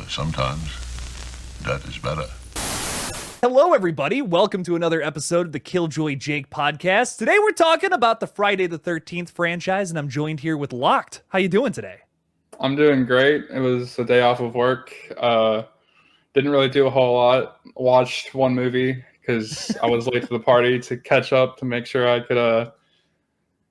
Sometimes that is better. Hello, everybody. Welcome to another episode of the KillJoy Jake podcast. Today, we're talking about the Friday the 13th franchise, and I'm joined here with Locked. How you doing today? I'm doing great. It was a day off of work. Didn't really do a whole lot. Watched one movie because I was late to the party to catch up to make sure I could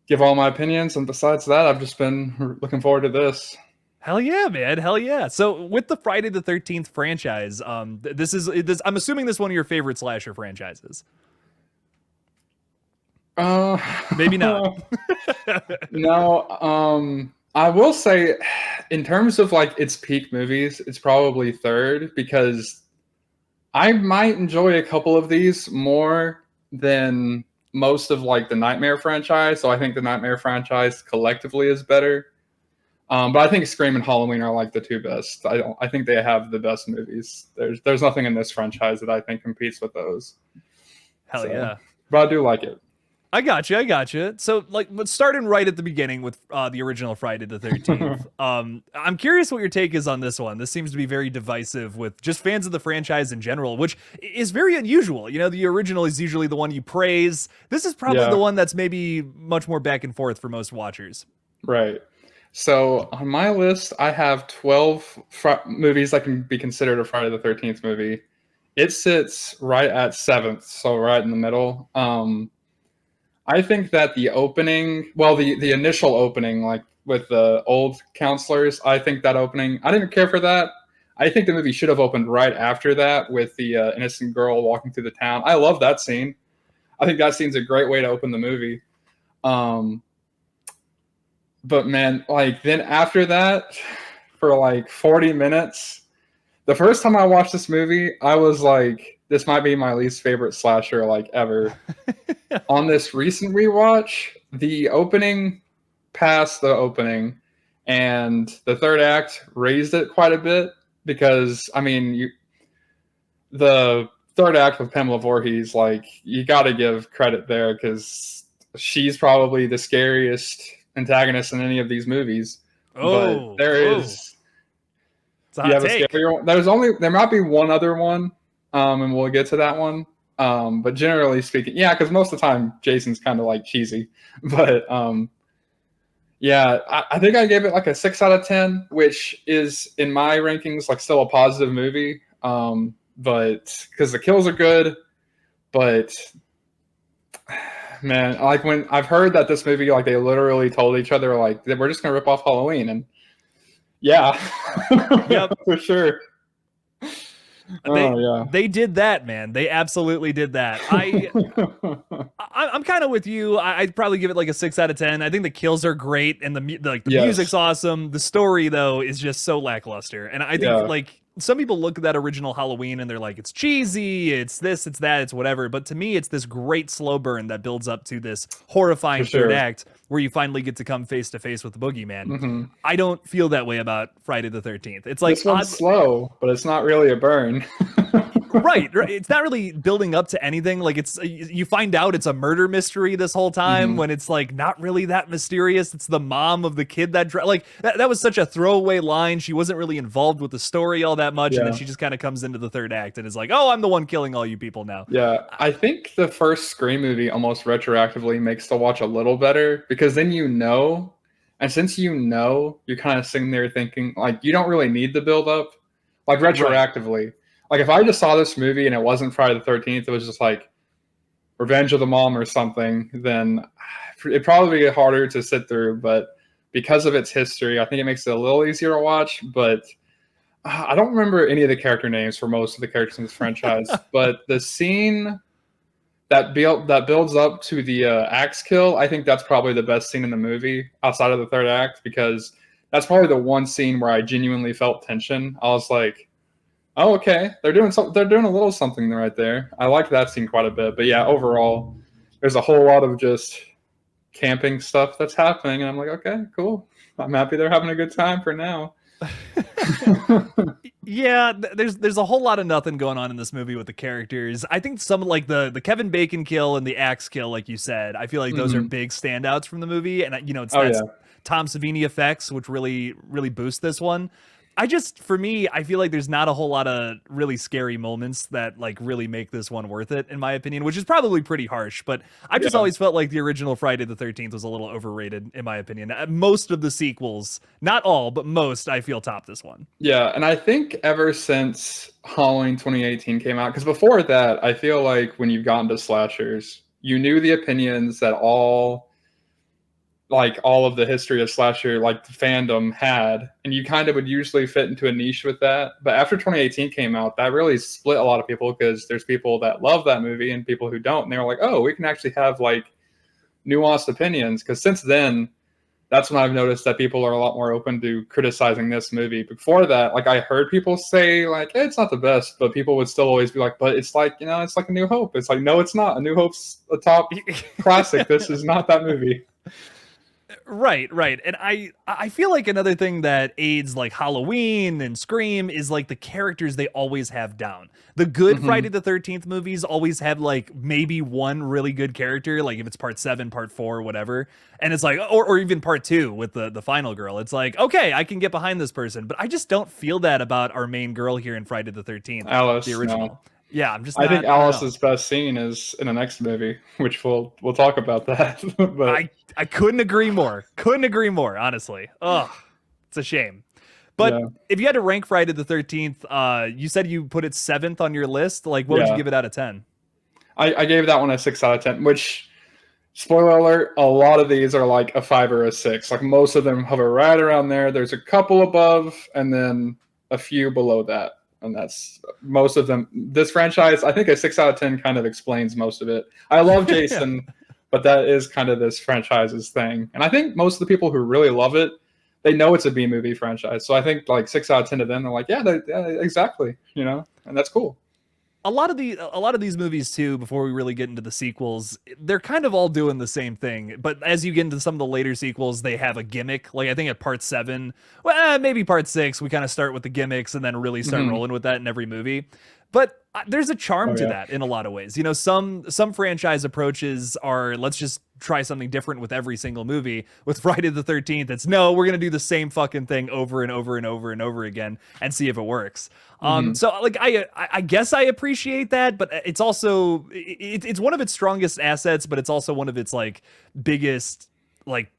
give all my opinions. And besides that, I've just been looking forward to this. Hell yeah, man. Hell yeah. So with the Friday the 13th franchise, I'm assuming this is one of your favorite slasher franchises. Maybe not. No. I will say, in terms of like its peak movies, it's probably third because I might enjoy a couple of these more than most of like the Nightmare franchise. So I think the Nightmare franchise collectively is better. But I think Scream and Halloween are like the two best. I think they have the best movies. There's nothing in this franchise that I think competes with those. Hell yeah. But I do like it. I got you. So, like, let's start in right at the beginning with the original Friday the 13th. I'm curious what your take is on this one. This seems to be very divisive with just fans of the franchise in general, which is very unusual. You know, the original is usually the one you praise. This is probably the one that's maybe much more back and forth for most watchers. Right. So on my list, I have 12 movies that can be considered a Friday the 13th movie. It sits right at 7th, so right in the middle. I think that the opening, well, the initial opening, like with the old counselors, I think that opening, I didn't care for that. I think the movie should have opened right after that with the innocent girl walking through the town. I love that scene. I think that scene's a great way to open the movie. But man, like then after that, for like 40 minutes, the first time I watched this movie, I was like, this might be my least favorite slasher like ever. On this recent rewatch, the opening passed the opening, and the third act raised it quite a bit because I mean, the third act with Pamela Voorhees, like you got to give credit there because she's probably the scariest antagonist in any of these movies. But there is. You have a scarier one. There might be one other one, and we'll get to that one. But generally speaking, yeah, because most of the time Jason's kind of like cheesy. But yeah, I think I gave it like a 6 out of 10, which is in my rankings like still a positive movie. But because the kills are good, but man, like when I've heard that this movie, like they literally told each other like we're just gonna rip off Halloween, and yeah, yep, for sure. They did that, man. They absolutely did that. I'm kind of with you. I'd probably give it like a 6 out of 10. I think the kills are great, and the music's awesome. The story though is just so lackluster, and I think like some people look at that original Halloween and they're like, it's cheesy, it's this, it's that, it's whatever. But to me, it's this great slow burn that builds up to this horrifying third act where you finally get to come face to face with the boogeyman. Mm-hmm. I don't feel that way about Friday the 13th. It's like this one's slow, but it's not really a burn. right. It's not really building up to anything. Like you find out it's a murder mystery this whole time when it's like not really that mysterious. It's the mom of the kid that was such a throwaway line. She wasn't really involved with the story all that much, and then she just kind of comes into the third act and is like, "Oh, I'm the one killing all you people now." Yeah, I think the first Scream movie almost retroactively makes the watch a little better because then and since you're kind of sitting there thinking like you don't really need the build up, like retroactively. Right. Like if I just saw this movie and it wasn't Friday the 13th, it was just like Revenge of the Mom or something, then it'd probably be harder to sit through. But because of its history, I think it makes it a little easier to watch. But I don't remember any of the character names for most of the characters in this franchise. But the scene that builds up to the axe kill, I think that's probably the best scene in the movie outside of the third act because that's probably the one scene where I genuinely felt tension. I was like, oh, okay. They're doing a little something right there. I like that scene quite a bit. But yeah, overall, there's a whole lot of just camping stuff that's happening. And I'm like, okay, cool. I'm happy they're having a good time for now. Yeah, there's a whole lot of nothing going on in this movie with the characters. I think some like the Kevin Bacon kill and the axe kill, like you said, I feel like those are big standouts from the movie. And it's Tom Savini effects, which really boost this one. For me, I feel like there's not a whole lot of really scary moments that like really make this one worth it, in my opinion, which is probably pretty harsh. But I just always felt like the original Friday the 13th was a little overrated, in my opinion. Most of the sequels, not all, but most, I feel top this one. Yeah, and I think ever since Halloween 2018 came out, because before that, I feel like when you've gotten to slashers, you knew the opinions that all of the history of slasher, like the fandom had, and you kind of would usually fit into a niche with that. But after 2018 came out, that really split a lot of people, because there's people that love that movie and people who don't. And they were like, oh, we can actually have like nuanced opinions. Because since then, that's when I've noticed that people are a lot more open to criticizing this movie. Before that, like I heard people say like, hey, it's not the best, but people would still always be like, but it's like, it's like A New Hope. It's like, no, it's not. A New Hope's a top classic. This is not that movie. Right. And I feel like another thing that aids like Halloween and Scream is like the characters they always have down. The good Friday the 13th movies always have like maybe one really good character, like if it's part 7, part 4, whatever. And it's like, or even part 2 with the final girl. It's like, okay, I can get behind this person, but I just don't feel that about our main girl here in Friday the 13th, Alice, the original. No. Yeah, I think Alice's best scene is in the next movie, which we'll talk about that. But I couldn't agree more. Honestly. Ugh, it's a shame. But if you had to rank Friday the 13th, you said you put it 7th on your list. Like, what would you give it out of 10? I gave that one a 6 out of 10, which, spoiler alert, a lot of these are like a 5 or a 6. Like most of them hover right around there. There's a couple above and then a few below that. And that's most of them. This franchise, I think a 6 out of 10 kind of explains most of it. I love Jason, but that is kind of this franchise's thing. And I think most of the people who really love it, they know it's a B movie franchise. So I think like 6 out of 10 of them are like, yeah, exactly, and that's cool. A lot of these movies too, before we really get into the sequels, they're kind of all doing the same thing. But as you get into some of the later sequels, they have a gimmick. Like I think at part 7, well, maybe part 6, we kind of start with the gimmicks and then really start rolling with that in every movie. But there's a charm to that in a lot of ways. Some franchise approaches are, let's just try something different with every single movie. With Friday the 13th, it's no, we're going to do the same fucking thing over and over and over and over again and see if it works. So like, I guess I appreciate that, but it's also, it's one of its strongest assets, but it's also one of its like biggest like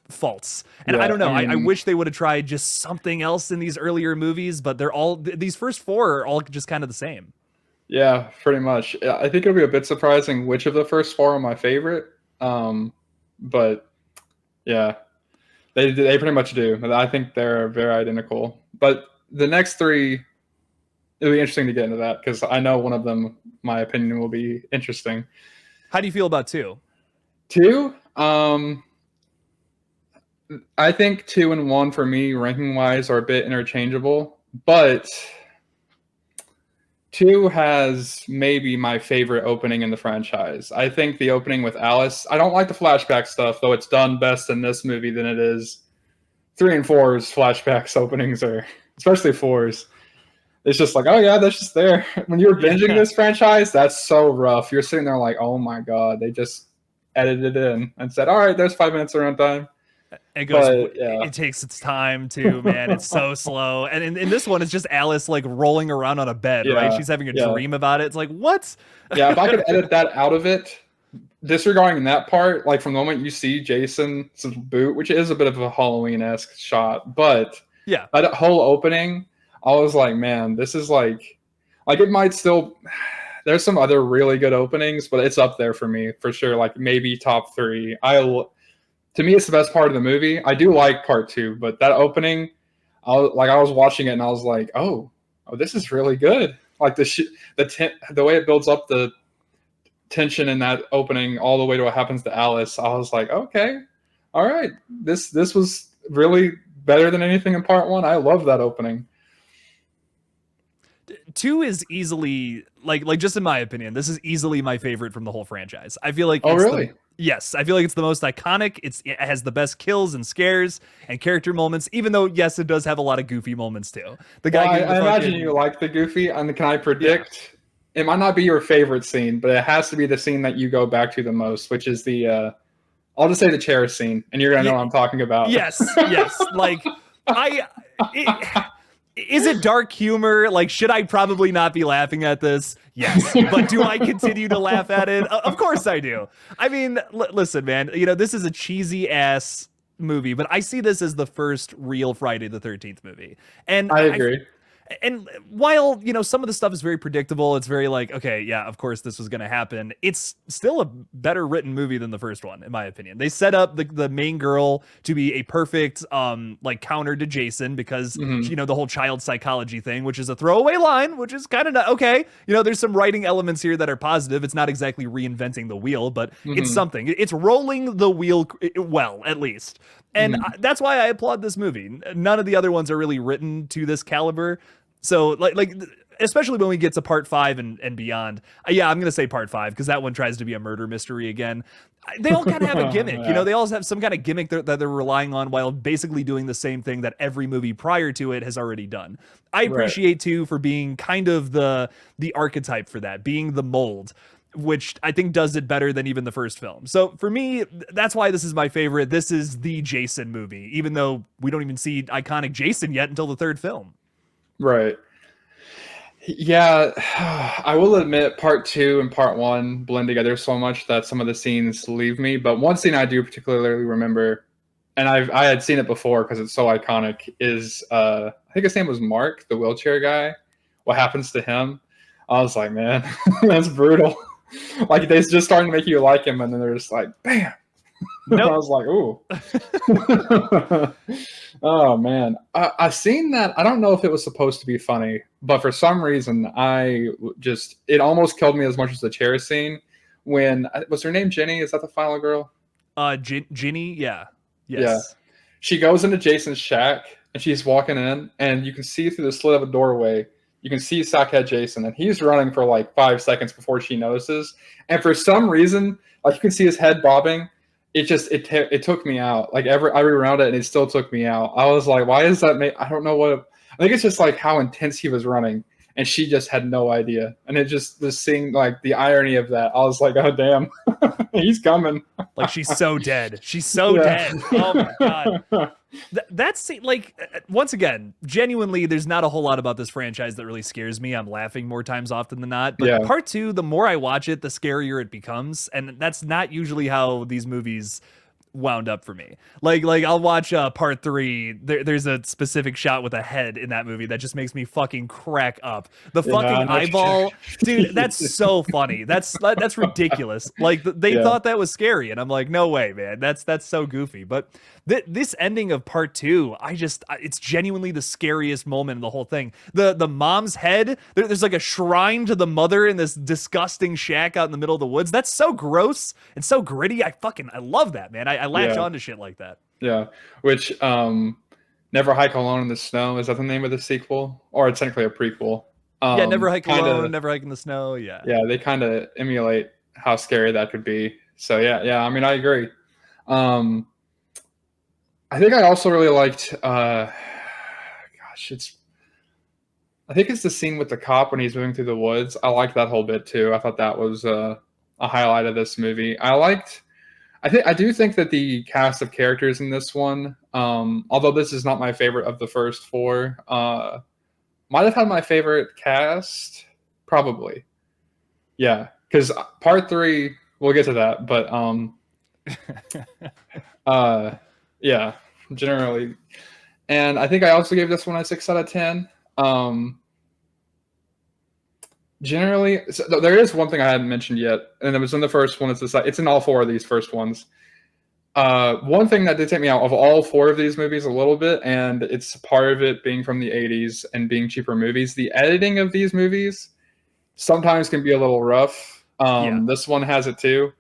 faults. And I don't know, I wish they would have tried just something else in these earlier movies, but these first 4 are all just kind of the same. Yeah, pretty much. I think it'll be a bit surprising which of the first 4 are my favorite. But yeah, they pretty much do. I think they're very identical. But the next 3, it'll be interesting to get into that, because I know one of them, my opinion, will be interesting. How do you feel about 2? 2? I think 2 and 1 for me, ranking wise, are a bit interchangeable, but 2 has maybe my favorite opening in the franchise. I think the opening with Alice, I don't like the flashback stuff, though it's done best in this movie than it is 3 and 4's flashbacks openings, are especially 4's. It's just like, oh yeah, that's just there. When you're binging this franchise, that's so rough. You're sitting there like, oh my God, they just edited it in and said, all right, there's 5 minutes of runtime. It goes. It takes its time too, man. It's so slow. And in this one, it's just Alice like rolling around on a bed, right? She's having a dream about it. It's like, what? Yeah, if I could edit that out of it, disregarding that part, like from the moment you see Jason's boot, which is a bit of a Halloween-esque shot, but that whole opening, I was like, man, this is like it might still. There's some other really good openings, but it's up there for me for sure. Like maybe top 3. To me, it's the best part of the movie. I do like part 2, but that opening, I was watching it and I was like, oh, this is really good. Like the way it builds up the tension in that opening all the way to what happens to Alice. I was like, okay, all right, this was really better than anything in part 1. I love that opening. 2 is easily like just in my opinion, this is easily my favorite from the whole franchise. I feel like yes, I feel like it's the most iconic. It has the best kills and scares and character moments, even though yes, it does have a lot of goofy moments too. I imagine you like the goofy, and can I predict it might not be your favorite scene, but it has to be the scene that you go back to the most, which is the I'll just say the chair scene, and you're gonna know what I'm talking about. Yes. Like Is it dark humor? Like, should I probably not be laughing at this? Yes. But do I continue to laugh at it? Of course I do. I mean, listen, man, this is a cheesy ass movie, but I see this as the first real Friday the 13th movie. And I agree. And while, some of the stuff is very predictable, it's very like, okay, yeah, of course this was going to happen. It's still a better written movie than the first one, in my opinion. They set up the main girl to be a perfect, counter to Jason because, the whole child psychology thing, which is a throwaway line, which is kind of okay. There's some writing elements here that are positive. It's not exactly reinventing the wheel, but it's something. It's rolling the wheel well, at least. And that's why I applaud this movie. None of the other ones are really written to this caliber. So like especially when we get to part 5 and beyond. Yeah, I'm going to say part 5 because that one tries to be a murder mystery again. They all kind of have a gimmick. They all have some kind of gimmick that they're relying on while basically doing the same thing that every movie prior to it has already done. I appreciate 2 for being kind of the archetype for that, being the mold, which I think does it better than even the first film. So for me, that's why this is my favorite. This is the Jason movie, even though we don't even see iconic Jason yet until the third film. Right. Yeah, I will admit part 2 and part 1 blend together so much that some of the scenes leave me. But one scene I do particularly remember, and I had seen it before because it's so iconic, is I think his name was Mark, the wheelchair guy. What happens to him? I was like, man, that's brutal. Like, they're just starting to make you like him, and then they're just like, bam. Nope. I was like, ooh. Oh, man. I seen that. I don't know if it was supposed to be funny, but for some reason, it almost killed me as much as the chair scene. When, was her name Jenny? Is that the final girl? Ginny? Yeah. Yes. Yeah. She goes into Jason's shack, and she's walking in, and you can see through the slit of a doorway, you can see Sackhead Jason, and he's running for like 5 seconds before she notices. And for some reason, like, you can see his head bobbing. It took me out. Like, I rewound it and it still took me out. I was like, why is that? I don't know what. I think it's just like how intense he was running, and she just had no idea. And it just seeing like the irony of that. I was like, oh damn, he's coming. Like, she's so dead. She's so dead. Oh my god. That's like, once again, genuinely, there's not a whole lot about this franchise that really scares me. I'm laughing more times often than not. But part 2, the more I watch it, the scarier it becomes. And that's not usually how these movies wound up for me. Like I'll watch part 3. There's a specific shot with a head in that movie that just makes me fucking crack up. The fucking eyeball, dude. That's so funny. That's ridiculous. Like, they thought that was scary, and I'm like, no way, man. That's so goofy. But this ending of part 2, it's genuinely the scariest moment in the whole thing. The mom's head. There's like a shrine to the mother in this disgusting shack out in the middle of the woods. That's so gross and so gritty. I love that, man. I latch on to shit like that. Yeah, which Never Hike Alone in the Snow, is that the name of the sequel, or it's technically a prequel? Never Hike Alone, Never Hike in the Snow. Yeah, they kind of emulate how scary that could be. So yeah. I mean, I agree. I think I also really liked. I think it's the scene with the cop when he's moving through the woods. I liked that whole bit too. I thought that was a highlight of this movie. I do think that the cast of characters in this one, although this is not my favorite of the first 4, might have had my favorite cast, probably. Yeah, because part 3, we'll get to that, but yeah, generally. And I think I also gave this one a 6 out of 10. Generally, so there is one thing I hadn't mentioned yet, and it was in the first one. It's in all 4 of these first ones. One thing that did take me out of all 4 of these movies a little bit, and it's part of it being from the 80s and being cheaper movies, the editing of these movies sometimes can be a little rough. This one has it too.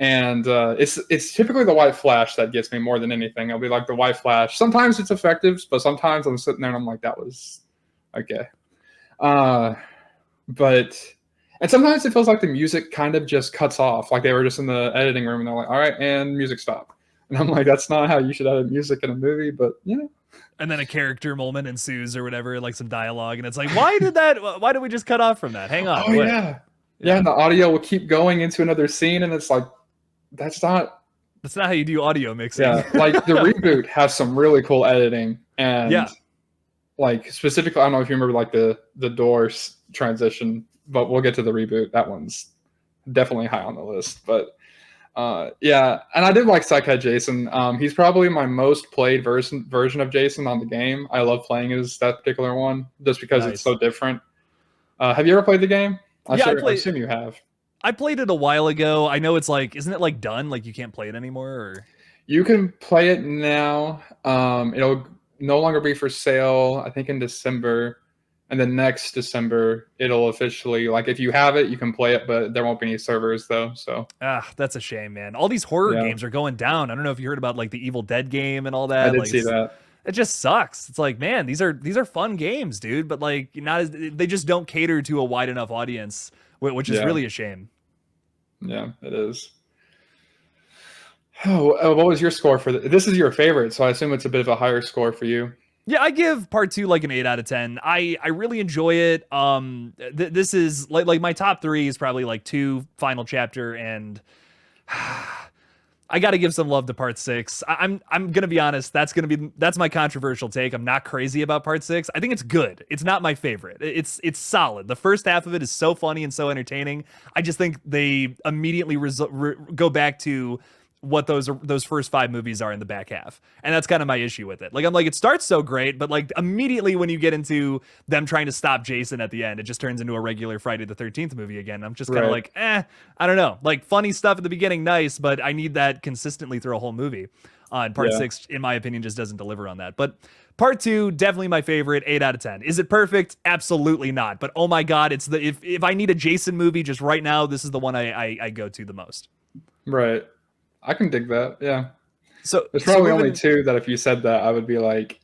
And it's typically the white flash that gets me more than anything. It'll be like the white flash. Sometimes it's effective, but sometimes I'm sitting there and I'm like, that was okay. And sometimes it feels like the music kind of just cuts off. Like they were just in the editing room and they're like, all right, and music stop. And I'm like, that's not how you should edit music in a movie, but And then a character moment ensues or whatever, like some dialogue. And it's like, why did we just cut off from that? Hang on. Oh, yeah. And the audio will keep going into another scene. And it's like, that's not how you do audio mixing. Yeah. Like the reboot has some really cool editing. And like specifically, I don't know if you remember like the Doors transition, but we'll get to the reboot. That one's definitely high on the list. But yeah, and I did like Psychic Jason. He's probably my most played version of Jason on the game. I love playing as that particular one just because it's so different. Have you ever played the game? I assume you have. I played it a while ago. I know it's like, isn't it like done? Like you can't play it anymore? Or you can play it now. It'll no longer be for sale, I think in December. And then next December, it'll officially, like, if you have it, you can play it, but there won't be any servers, though, so. That's a shame, man. All these horror games are going down. I don't know if you heard about, like, the Evil Dead game and all that. I did see that. It just sucks. It's like, man, these are fun games, dude, but, like, they just don't cater to a wide enough audience, which is really a shame. Yeah, it is. Oh, what was your score for this? This is your favorite, so I assume it's a bit of a higher score for you. Yeah, I give part 2 like an 8 out of 10. I really enjoy it. This is like my top 3 is probably like 2, final chapter, and I got to give some love to part 6. I'm gonna be honest. That's my controversial take. I'm not crazy about part 6. I think it's good. It's not my favorite. It's solid. The first half of it is so funny and so entertaining. I just think they immediately go back to what those first 5 movies are in the back half, and that's kind of my issue with it. Like, I'm like, it starts so great, but like immediately when you get into them trying to stop Jason at the end, it just turns into a regular Friday the 13th movie again. I'm just kind of like, I don't know, like funny stuff at the beginning, nice, but I need that consistently through a whole movie. And part 6, in my opinion, just doesn't deliver on that. But part 2, definitely my favorite, 8 out of 10. Is it perfect? Absolutely not. But oh my god, it's if I need a Jason movie just right now, this is the one I go to the most. Right. I can dig that, yeah. So there's probably only 2 that if you said that, I would be like,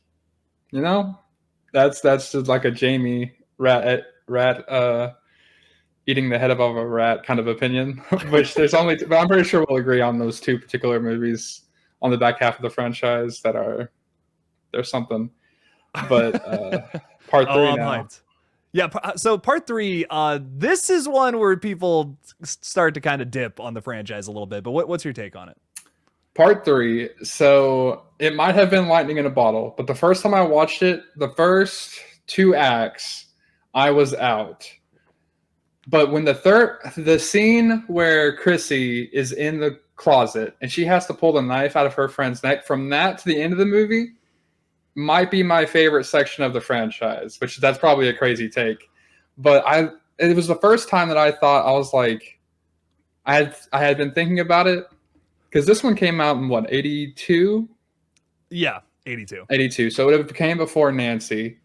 that's just like a Jamie rat eating the head of a rat kind of opinion. Which there's only, but I'm pretty sure we'll agree on those 2 particular movies on the back half of the franchise that there's something. But part 3 now. Hyped. Yeah, so part 3, this is one where people start to kind of dip on the franchise a little bit, but what's your take on it? Part 3, so it might have been lightning in a bottle, but the first time I watched it, the first 2 acts, I was out. But when the scene where Chrissy is in the closet and she has to pull the knife out of her friend's neck, from that to the end of the movie, might be my favorite section of the franchise, which that's probably a crazy take. But it was the first time that I thought, I was like, I had been thinking about it, because this one came out in what, 82? Yeah, 82. 82. So it came before Nancy.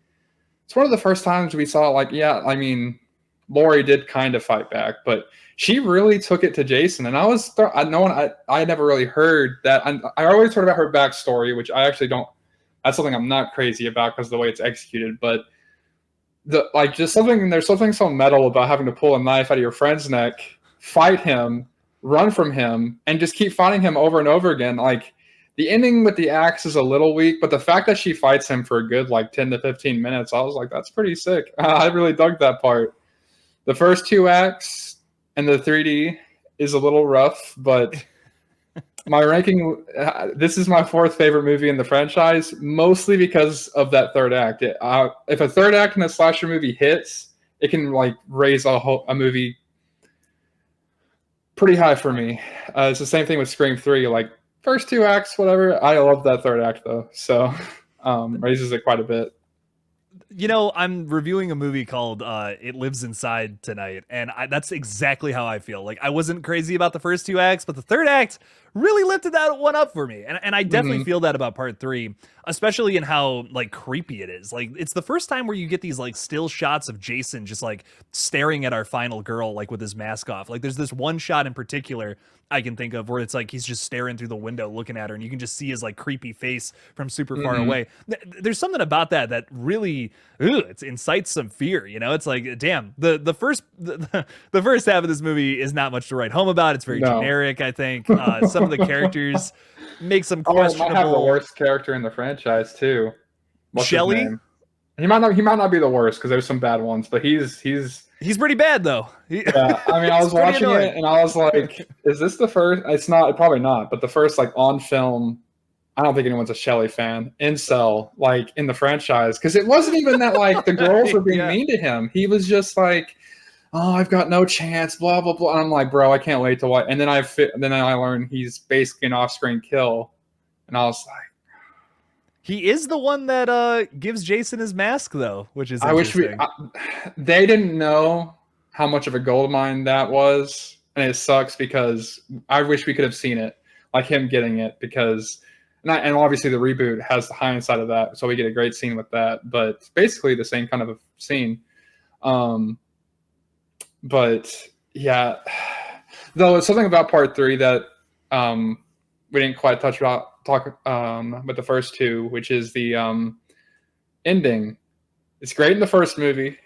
It's one of the first times we saw, like, yeah, I mean, Laurie did kind of fight back, but she really took it to Jason. And I never really heard that. I always heard about her backstory, which I actually don't. That's something I'm not crazy about because of the way it's executed. But there's something so metal about having to pull a knife out of your friend's neck, fight him, run from him, and just keep fighting him over and over again. Like, the ending with the axe is a little weak, but the fact that she fights him for a good 10 to 15 minutes, I was like, that's pretty sick. I really dug that part. The first 2 acts and the 3D is a little rough, but my ranking, this is my 4th favorite movie in the franchise, mostly because of that 3rd act. If a 3rd act in a slasher movie hits, it can raise a movie pretty high for me. It's the same thing with Scream 3. First 2 acts, whatever. I love that 3rd act though, so raises it quite a bit. I'm reviewing a movie called It Lives Inside tonight, and that's exactly how I feel. Like, I wasn't crazy about the first 2 acts, but the 3rd act really lifted that one up for me. And I definitely feel that about part 3, especially in how creepy it is. It's the first time where you get these still shots of Jason just staring at our final girl with his mask off. There's this one shot in particular I can think of where it's he's just staring through the window looking at her, and you can just see his creepy face from super far away. There's something about that really it incites some fear. It's damn, the first half of this movie is not much to write home about. It's very generic. I think some of the characters make some questionable. Might have the worst character in the franchise too. What's Shelley? He might not be the worst because there's some bad ones, but he's pretty bad though. Yeah, I mean, I was watching it and I was like, "Is this the first?" It's not, probably not, but the first on film I don't think anyone's a Shelley fan. Incel, like in the franchise, because it wasn't even that like the girls were being mean to him. He was just like, "Oh, I've got no chance," blah blah blah. And I'm like, bro, I can't wait to watch. And then I learned he's basically an off-screen kill, and I was like, he is the one that gives Jason his mask though, which is interesting. They didn't know how much of a gold mine that was, and it sucks because I wish we could have seen it, like him getting it, because. And obviously the reboot has the hindsight of that, so we get a great scene with that. But it's basically the same kind of a scene. But yeah, though it's something about part 3 that we didn't quite talk with the first two, which is the ending. It's great in the first movie.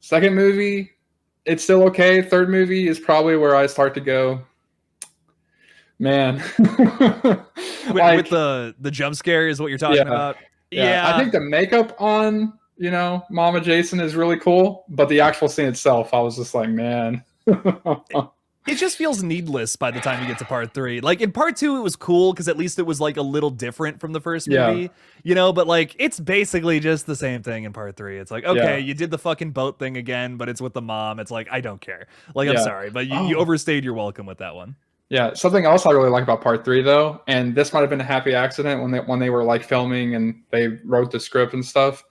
Second movie, it's still okay. Third movie is probably where I start to go, man. with the jump scare is what you're talking about. Yeah, I think the makeup on Mama Jason is really cool, but the actual scene itself, I was just like, man. It just feels needless by the time you get to part 3. Like in part 2, it was cool because at least it was like a little different from the first movie, but like it's basically just the same thing in part 3. It's like, okay, you did the fucking boat thing again, but it's with the mom. It's like, I don't care. Like, I'm sorry, but you overstayed your welcome with that one. Yeah, something else I really like about part 3 though, and this might have been a happy accident when they were like filming and they wrote the script and stuff,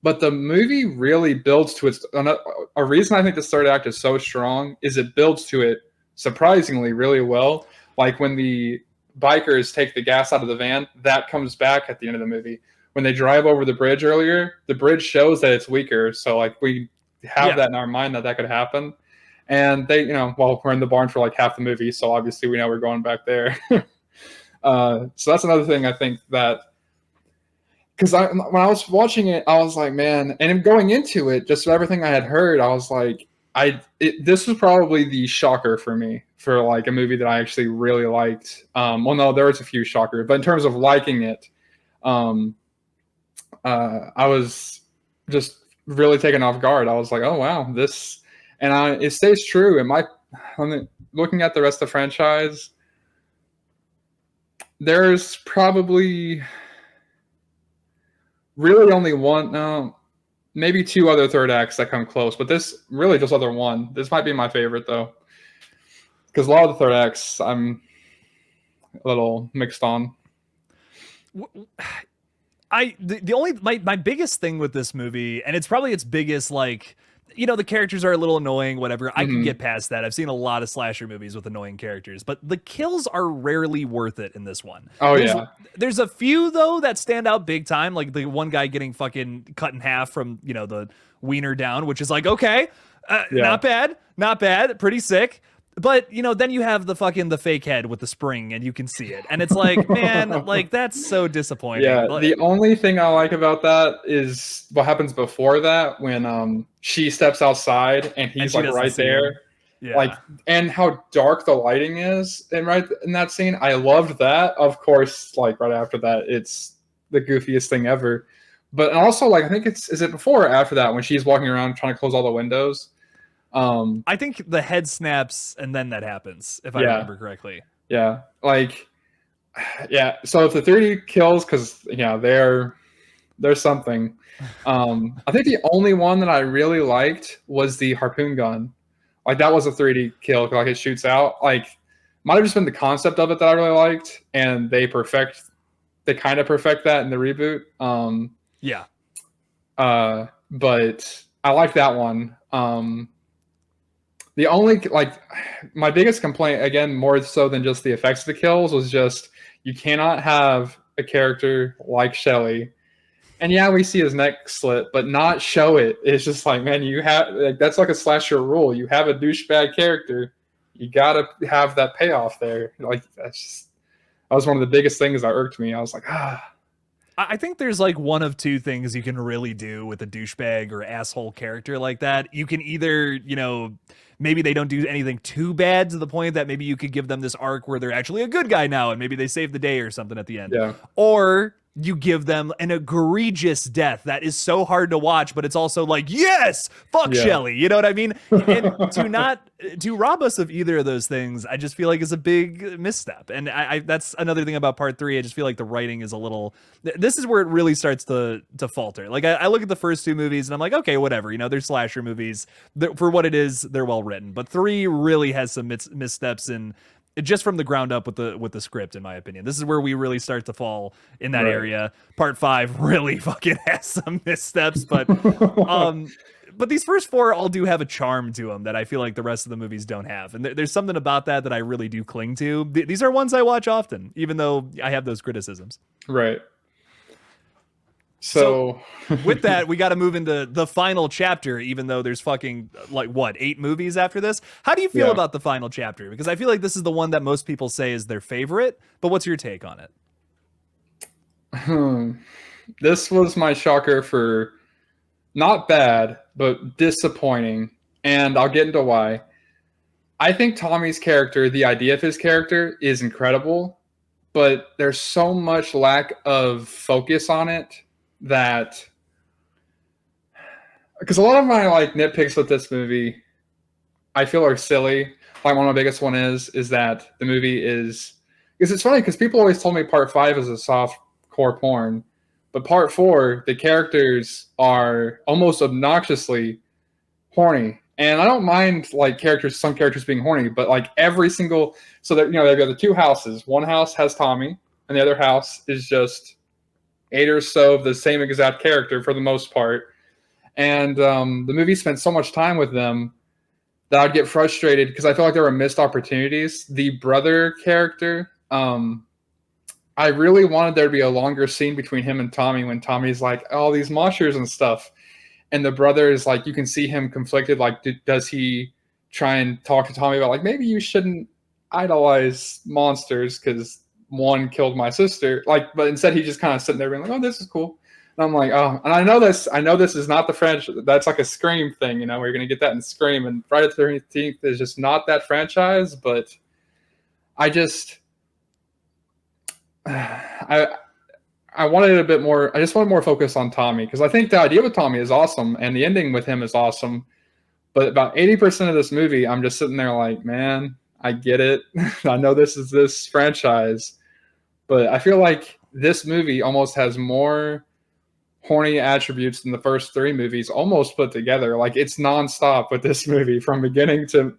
but the movie really builds to its. A reason I think the third act is so strong is it builds to it surprisingly really well. Like when the bikers take the gas out of the van, that comes back at the end of the movie. When they drive over the bridge earlier, the bridge shows that it's weaker, so like we have that in our mind that could happen. And they, we're in the barn for like half the movie, so obviously we know we're going back there. So that's another thing I think that, because when I was watching it, I was like, man, and going into it, just everything I had heard, I was like, this was probably the shocker for me for like a movie that I actually really liked. Well, no, there was a few shockers, but in terms of liking it, I was just really taken off guard. I was like, oh wow, this. And it stays true. Looking at the rest of the franchise, there's probably really only one, maybe two other third acts that come close. But this really just other one. This might be my favorite though, because a lot of the third acts I'm a little mixed on. My biggest thing with this movie, and it's probably its biggest like. The characters are a little annoying, whatever. I can get past that. I've seen a lot of slasher movies with annoying characters, but the kills are rarely worth it in this one. There's a few, though, that stand out big time, like the one guy getting fucking cut in half from, the wiener down, which is like, okay, not bad, pretty sick. But, then you have the fake head with the spring and you can see it. And it's like, man, like that's so disappointing. Yeah, the only thing I like about that is what happens before that when she steps outside and he's like right there. Yeah. Like, and how dark the lighting is in that scene. I loved that. Of course, like right after that, it's the goofiest thing ever. But also, like, I think is it before or after that when she's walking around trying to close all the windows? I think the head snaps and then that happens, if I remember correctly. Yeah, like, yeah. So if the 3D kills, because there's something. I think the only one that I really liked was the harpoon gun. Like that was a 3D kill, like it shoots out. Like, might have just been the concept of it that I really liked, and they kind of perfect that in the reboot. But I like that one. The only, like, my biggest complaint, again, more so than just the effects of the kills, was just you cannot have a character like Shelley. And yeah, we see his neck slit, but not show it. It's just like, man, that's like a slasher rule. You have a douchebag character, you gotta have that payoff there. Like that was one of the biggest things that irked me. I was like, I think there's like one of two things you can really do with a douchebag or asshole character like that. You can either, maybe they don't do anything too bad to the point that maybe you could give them this arc where they're actually a good guy now and maybe they save the day or something at the end. Yeah. Or you give them an egregious death that is so hard to watch, but it's also like, yes, fuck Shelley. You know what I mean? And to rob us of either of those things, I just feel like is a big misstep. And I that's another thing about part 3. I just feel like the writing is a little, this is where it really starts to falter. Like I look at the first 2 movies and I'm like, okay, whatever, you know, they're slasher movies. For what it is, they're well written. But 3 really has some missteps in just from the ground up with the script, in my opinion. This is where we really start to fall in that area. Part 5 really fucking has some missteps, but but these first 4 all do have a charm to them that I feel like the rest of the movies don't have. And there's something about that I really do cling to. These are ones I watch often, even though I have those criticisms. Right. So with that, we got to move into the final chapter, even though there's fucking like what, 8 movies after this. How do you feel about the final chapter? Because I feel like this is the one that most people say is their favorite, but what's your take on it? This was my shocker for not bad, but disappointing. And I'll get into why. I think Tommy's character, the idea of his character is incredible, but there's so much lack of focus on it that, because a lot of my like nitpicks with this movie I feel are silly. Like one of my biggest one is that the movie is, because it's funny because people always told me part 5 is a soft core porn, but part 4 the characters are almost obnoxiously horny. And I don't mind like some characters being horny, but like every single, so that, you know, they've got the 2 houses. One house has Tommy and the other house is just 8 or so of the same exact character for the most part. And the movie spent so much time with them that I'd get frustrated because I feel like there were missed opportunities. The brother character, I really wanted there to be a longer scene between him and Tommy when Tommy's like, all these monsters and stuff. And the brother is like, you can see him conflicted. Like, does he try and talk to Tommy about like, maybe you shouldn't idolize monsters because one killed my sister, like, but instead he just kind of sitting there being like, oh, this is cool. And I'm like, oh, and I know this is not the French, that's like a Scream thing, you know, where you're going to get that in Scream, and Friday the 13th is just not that franchise, but I just, I wanted a bit more, I just wanted more focus on Tommy, because I think the idea with Tommy is awesome, and the ending with him is awesome, but about 80% of this movie, I'm just sitting there like, man, I get it. I know this is this franchise, but I feel like this movie almost has more horny attributes than the first 3 movies almost put together. Like, it's nonstop with this movie from beginning to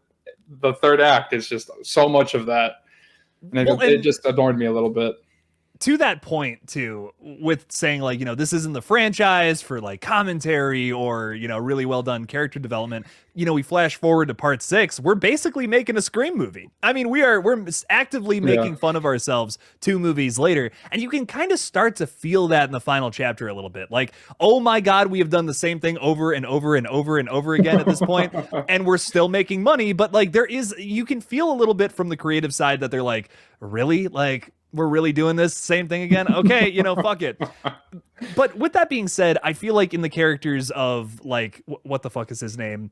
the 3rd act. It's just so much of that. And it just annoyed me a little bit. To that point too, with saying like, you know, this isn't the franchise for like commentary or, you know, really well done character development. You know, we flash forward to part 6. We're basically making a Scream movie. I mean, we're actively making fun of ourselves 2 movies later. And you can kind of start to feel that in the final chapter a little bit. Like, oh my God, we have done the same thing over and over and over and over again at this point, and we're still making money. But like, you can feel a little bit from the creative side that they're like, really? Like, we're really doing this same thing again? Okay, you know, fuck it. But with that being said, I feel like in the characters of like, what the fuck is his name?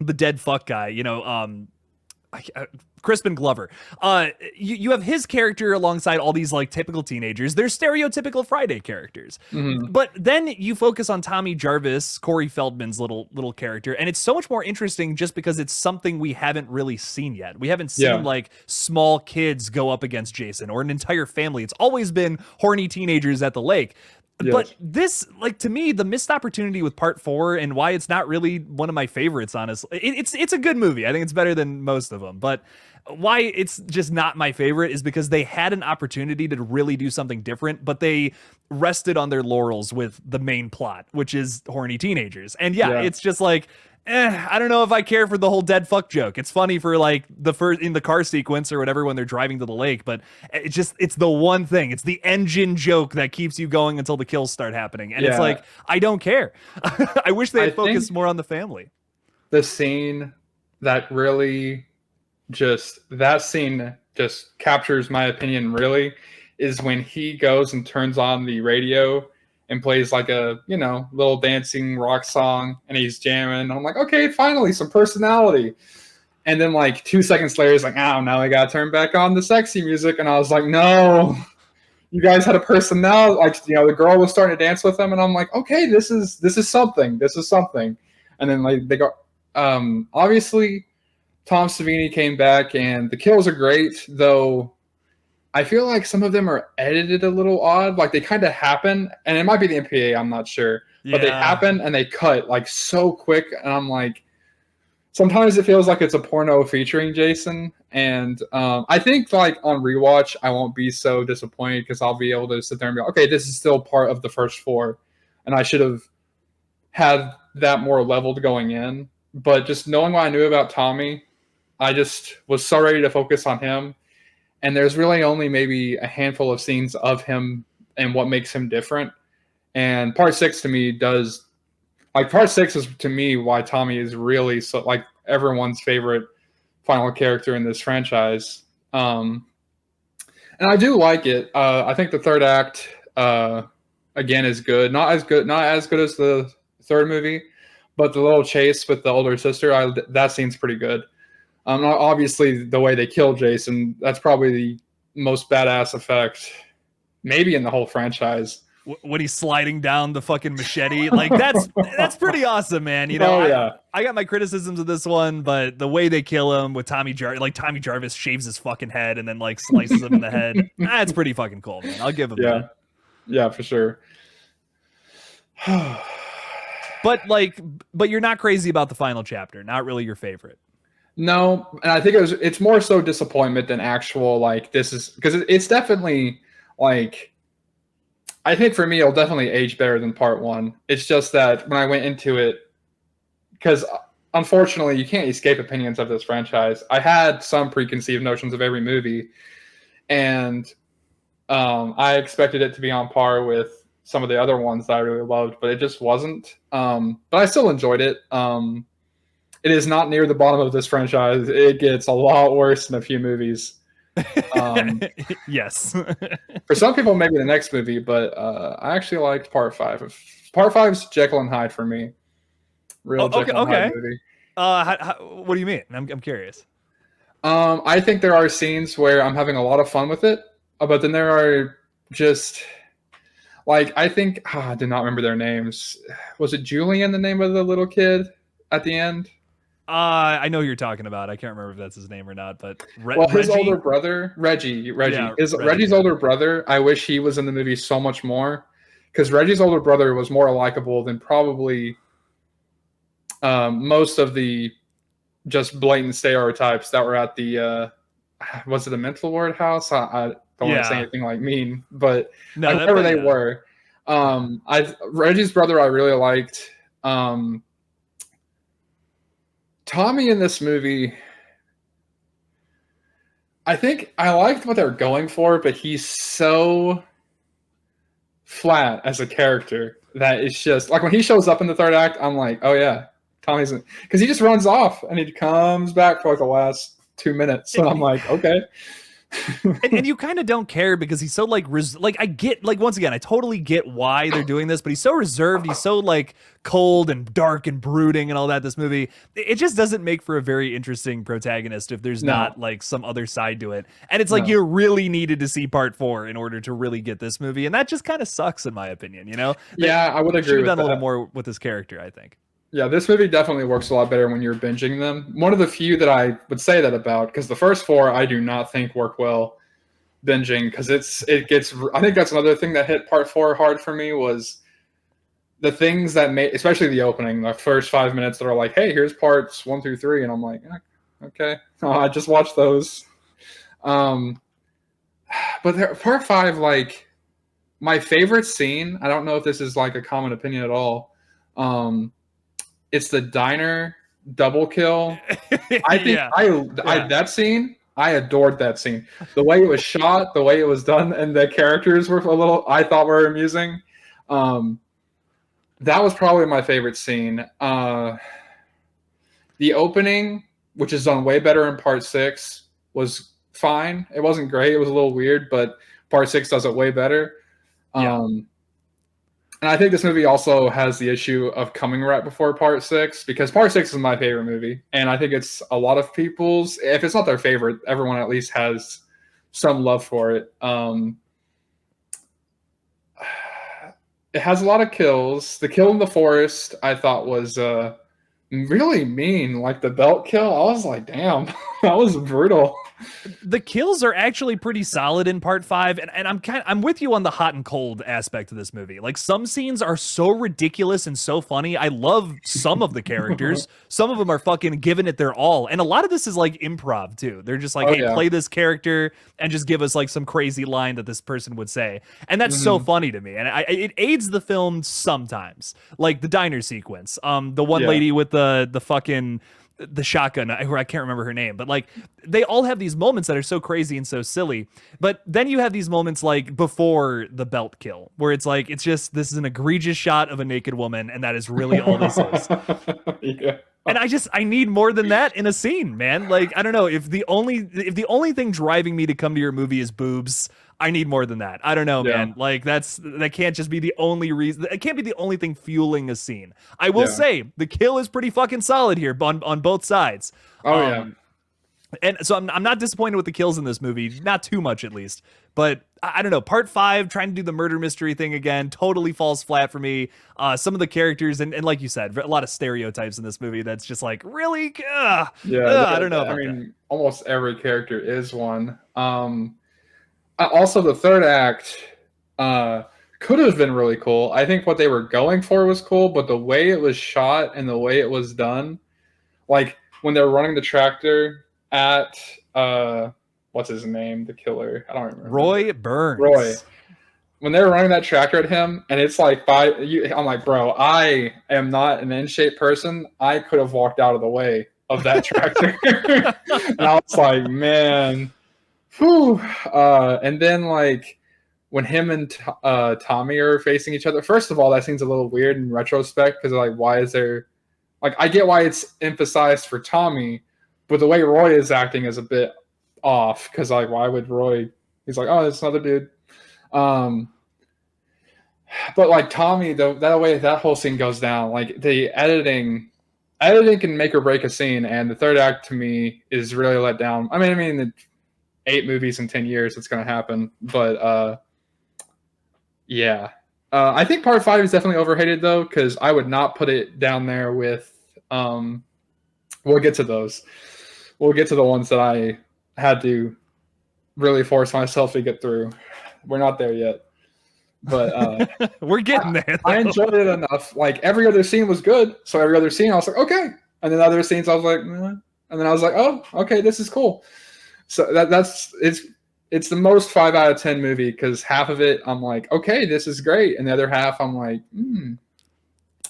The dead fuck guy, you know, Crispin Glover. You have his character alongside all these like typical teenagers. They're stereotypical Friday characters. Mm-hmm. But then you focus on Tommy Jarvis, Corey Feldman's little character, and it's so much more interesting just because it's something we haven't really seen yet. We haven't seen like small kids go up against Jason or an entire family. It's always been horny teenagers at the lake. Yes. But this, like, to me, the missed opportunity with part 4 and why it's not really one of my favorites, honestly. It's a good movie. I think it's better than most of them. But why it's just not my favorite is because they had an opportunity to really do something different, but they rested on their laurels with the main plot, which is horny teenagers. And it's just like, I don't know if I care for the whole dead fuck joke. It's funny for like the first in the car sequence or whatever when they're driving to the lake, but it's the one thing. It's the engine joke that keeps you going until the kills start happening. And it's like, I don't care. I wish they had focused more on the family. The scene that really that scene just captures my opinion really is when he goes and turns on the radio and plays like a, you know, little dancing rock song and he's jamming. I'm like, okay, finally some personality. And then like 2 seconds later, he's like, oh, now I got to turn back on the sexy music. And I was like, no, you guys had a personality. Like, the girl was starting to dance with him, and I'm like, okay, this is something. This is something. And then like they go, obviously, Tom Savini came back, and the kills are great, though. I feel like some of them are edited a little odd. Like they kind of happen, and it might be the MPA, I'm not sure. But they happen and they cut like so quick, and I'm like, sometimes it feels like it's a porno featuring Jason. And I think like on rewatch, I won't be so disappointed because I'll be able to sit there and be like, okay, this is still part of the first 4, and I should have had that more leveled going in. But just knowing what I knew about Tommy, I just was so ready to focus on him. And there's really only maybe a handful of scenes of him and what makes him different. And part 6 to me does, like, part 6 is to me why Tommy is really so like everyone's favorite final character in this franchise. And I do like it. I think the third act again is good. Not as good as the third movie, but the little chase with the older sister, that scene's pretty good. Obviously, the way they kill Jason, that's probably the most badass effect, maybe in the whole franchise. When he's sliding down the fucking machete, like that's pretty awesome, man. I got my criticisms of this one, but the way they kill him with Tommy Jarvis shaves his fucking head and then like slices him in the head, that's pretty fucking cool, man. I'll give him that. Yeah, for sure. But you're not crazy about the final chapter. Not really your favorite. No, and I think it's more so disappointment than actual like this is because it's definitely like I think for me it'll definitely age better than part 1. It's just that when I went into it, because unfortunately you can't escape opinions of this franchise. I had some preconceived notions of every movie, and I expected it to be on par with some of the other ones that I really loved, but it just wasn't. But I still enjoyed it. It is not near the bottom of this franchise. It gets a lot worse in a few movies. Yes. For some people, maybe the next movie, but I actually liked part 5. Part 5's Jekyll and Hyde for me. Jekyll and Hyde movie. What do you mean? I'm curious. I think there are scenes where I'm having a lot of fun with it, but then there are just like I think I did not remember their names. Was it Julian, the name of the little kid at the end? I know who you're talking about. I can't remember if that's his name or not, but his older brother, Reggie. Yeah, Reggie's older brother. I wish he was in the movie so much more, because Reggie's older brother was more likable than probably most of the just blatant stereotypes that were at the was it a mental ward house? I don't want to say anything like mean, but whatever they were. Reggie's brother I really liked. Tommy in this movie, I think I liked what they're going for, but he's so flat as a character that it's just like when he shows up in the third act, I'm like, oh yeah, Tommy's in, because he just runs off and he comes back for like the last 2 minutes, and I'm like, okay. and you kind of don't care because he's so like I get, like, once again, I totally get why they're doing this, but he's so reserved, he's so like cold and dark and brooding and all that. This movie, it just doesn't make for a very interesting protagonist if there's not like some other side to it. And it's like you really needed to see part 4 in order to really get this movie, and that just kind of sucks in my opinion. I would agree. Should have done a little more with this character, I think. Yeah, this movie definitely works a lot better when you're binging them. One of the few that I would say that about, because the first 4 I do not think work well binging, because it gets. I think that's another thing that hit part 4 hard for me was the things that made, especially the opening, the first 5 minutes that are like, hey, here's parts 1 through 3, and I'm like, okay, I just watched those. But part 5, like my favorite scene. I don't know if this is like a common opinion at all. It's the diner double kill. I think that scene, I adored that scene. The way it was shot, the way it was done, and the characters were I thought were amusing. That was probably my favorite scene. The opening, which is done way better in part 6, was fine. It wasn't great. It was a little weird, but part 6 does it way better. And I think this movie also has the issue of coming right before part 6, because part 6 is my favorite movie. And I think it's a lot of people's, if it's not their favorite, everyone at least has some love for it. it has a lot of kills. The kill in the forest I thought was really mean. Like the belt kill, I was like, damn, that was brutal. The kills are actually pretty solid in part 5, and I'm with you on the hot and cold aspect of this movie. Like, some scenes are so ridiculous and so funny. I love some of the characters. Some of them are fucking giving it their all, and a lot of this is like improv too. They're just like, hey, play this character and just give us like some crazy line that this person would say, and that's so funny to me. And it aids the film sometimes, like the diner sequence. The one lady with the fucking the shotgun, who I can't remember her name, but like they all have these moments that are so crazy and so silly. But then you have these moments like before the belt kill, where it's like, it's just, this is an egregious shot of a naked woman, and that is really all this is. And I need more than that in a scene, man. Like, I don't know, if the only thing driving me to come to your movie is boobs, I need more than that. I don't know, man. Like, that can't just be the only reason. It can't be the only thing fueling a scene. I will say the kill is pretty fucking solid here on both sides. And so I'm not disappointed with the kills in this movie, not too much at least. But I don't know, part 5, trying to do the murder mystery thing again, totally falls flat for me. Some of the characters, and like you said, a lot of stereotypes in this movie that's just like, really? I don't know about that. Almost every character is one. Also, the third act could have been really cool. I think what they were going for was cool, but the way it was shot and the way it was done, like when they're running the tractor at what's his name, the killer, I don't remember. Roy Burns. When they were running that tractor at him, and it's like I'm like, bro, I am not an in-shape person. I could have walked out of the way of that tractor. And I was like, man. Whew. And then like when him and Tommy are facing each other, first of all, that seems a little weird in retrospect, because like, why is there, like, I get why it's emphasized for Tommy, but the way Roy is acting is a bit off, because like, why would Roy, he's like, oh, it's another dude. But like Tommy, that way that whole scene goes down, like the editing can make or break a scene, and the third act to me is really let down. I mean the 8 movies in 10 years, it's going to happen. But I think part 5 is definitely overhated though, because I would not put it down there with we'll get to those. We'll get to the ones that I had to really force myself to get through. We're not there yet, but we're getting there though. I enjoyed it enough. Like, every other scene was good, so every other scene I was like, okay, and then other scenes I was like, and then I was like, oh, okay, this is cool. So it's the most 5 out of 10 movie, because half of it I'm like, okay, this is great, and the other half I'm like,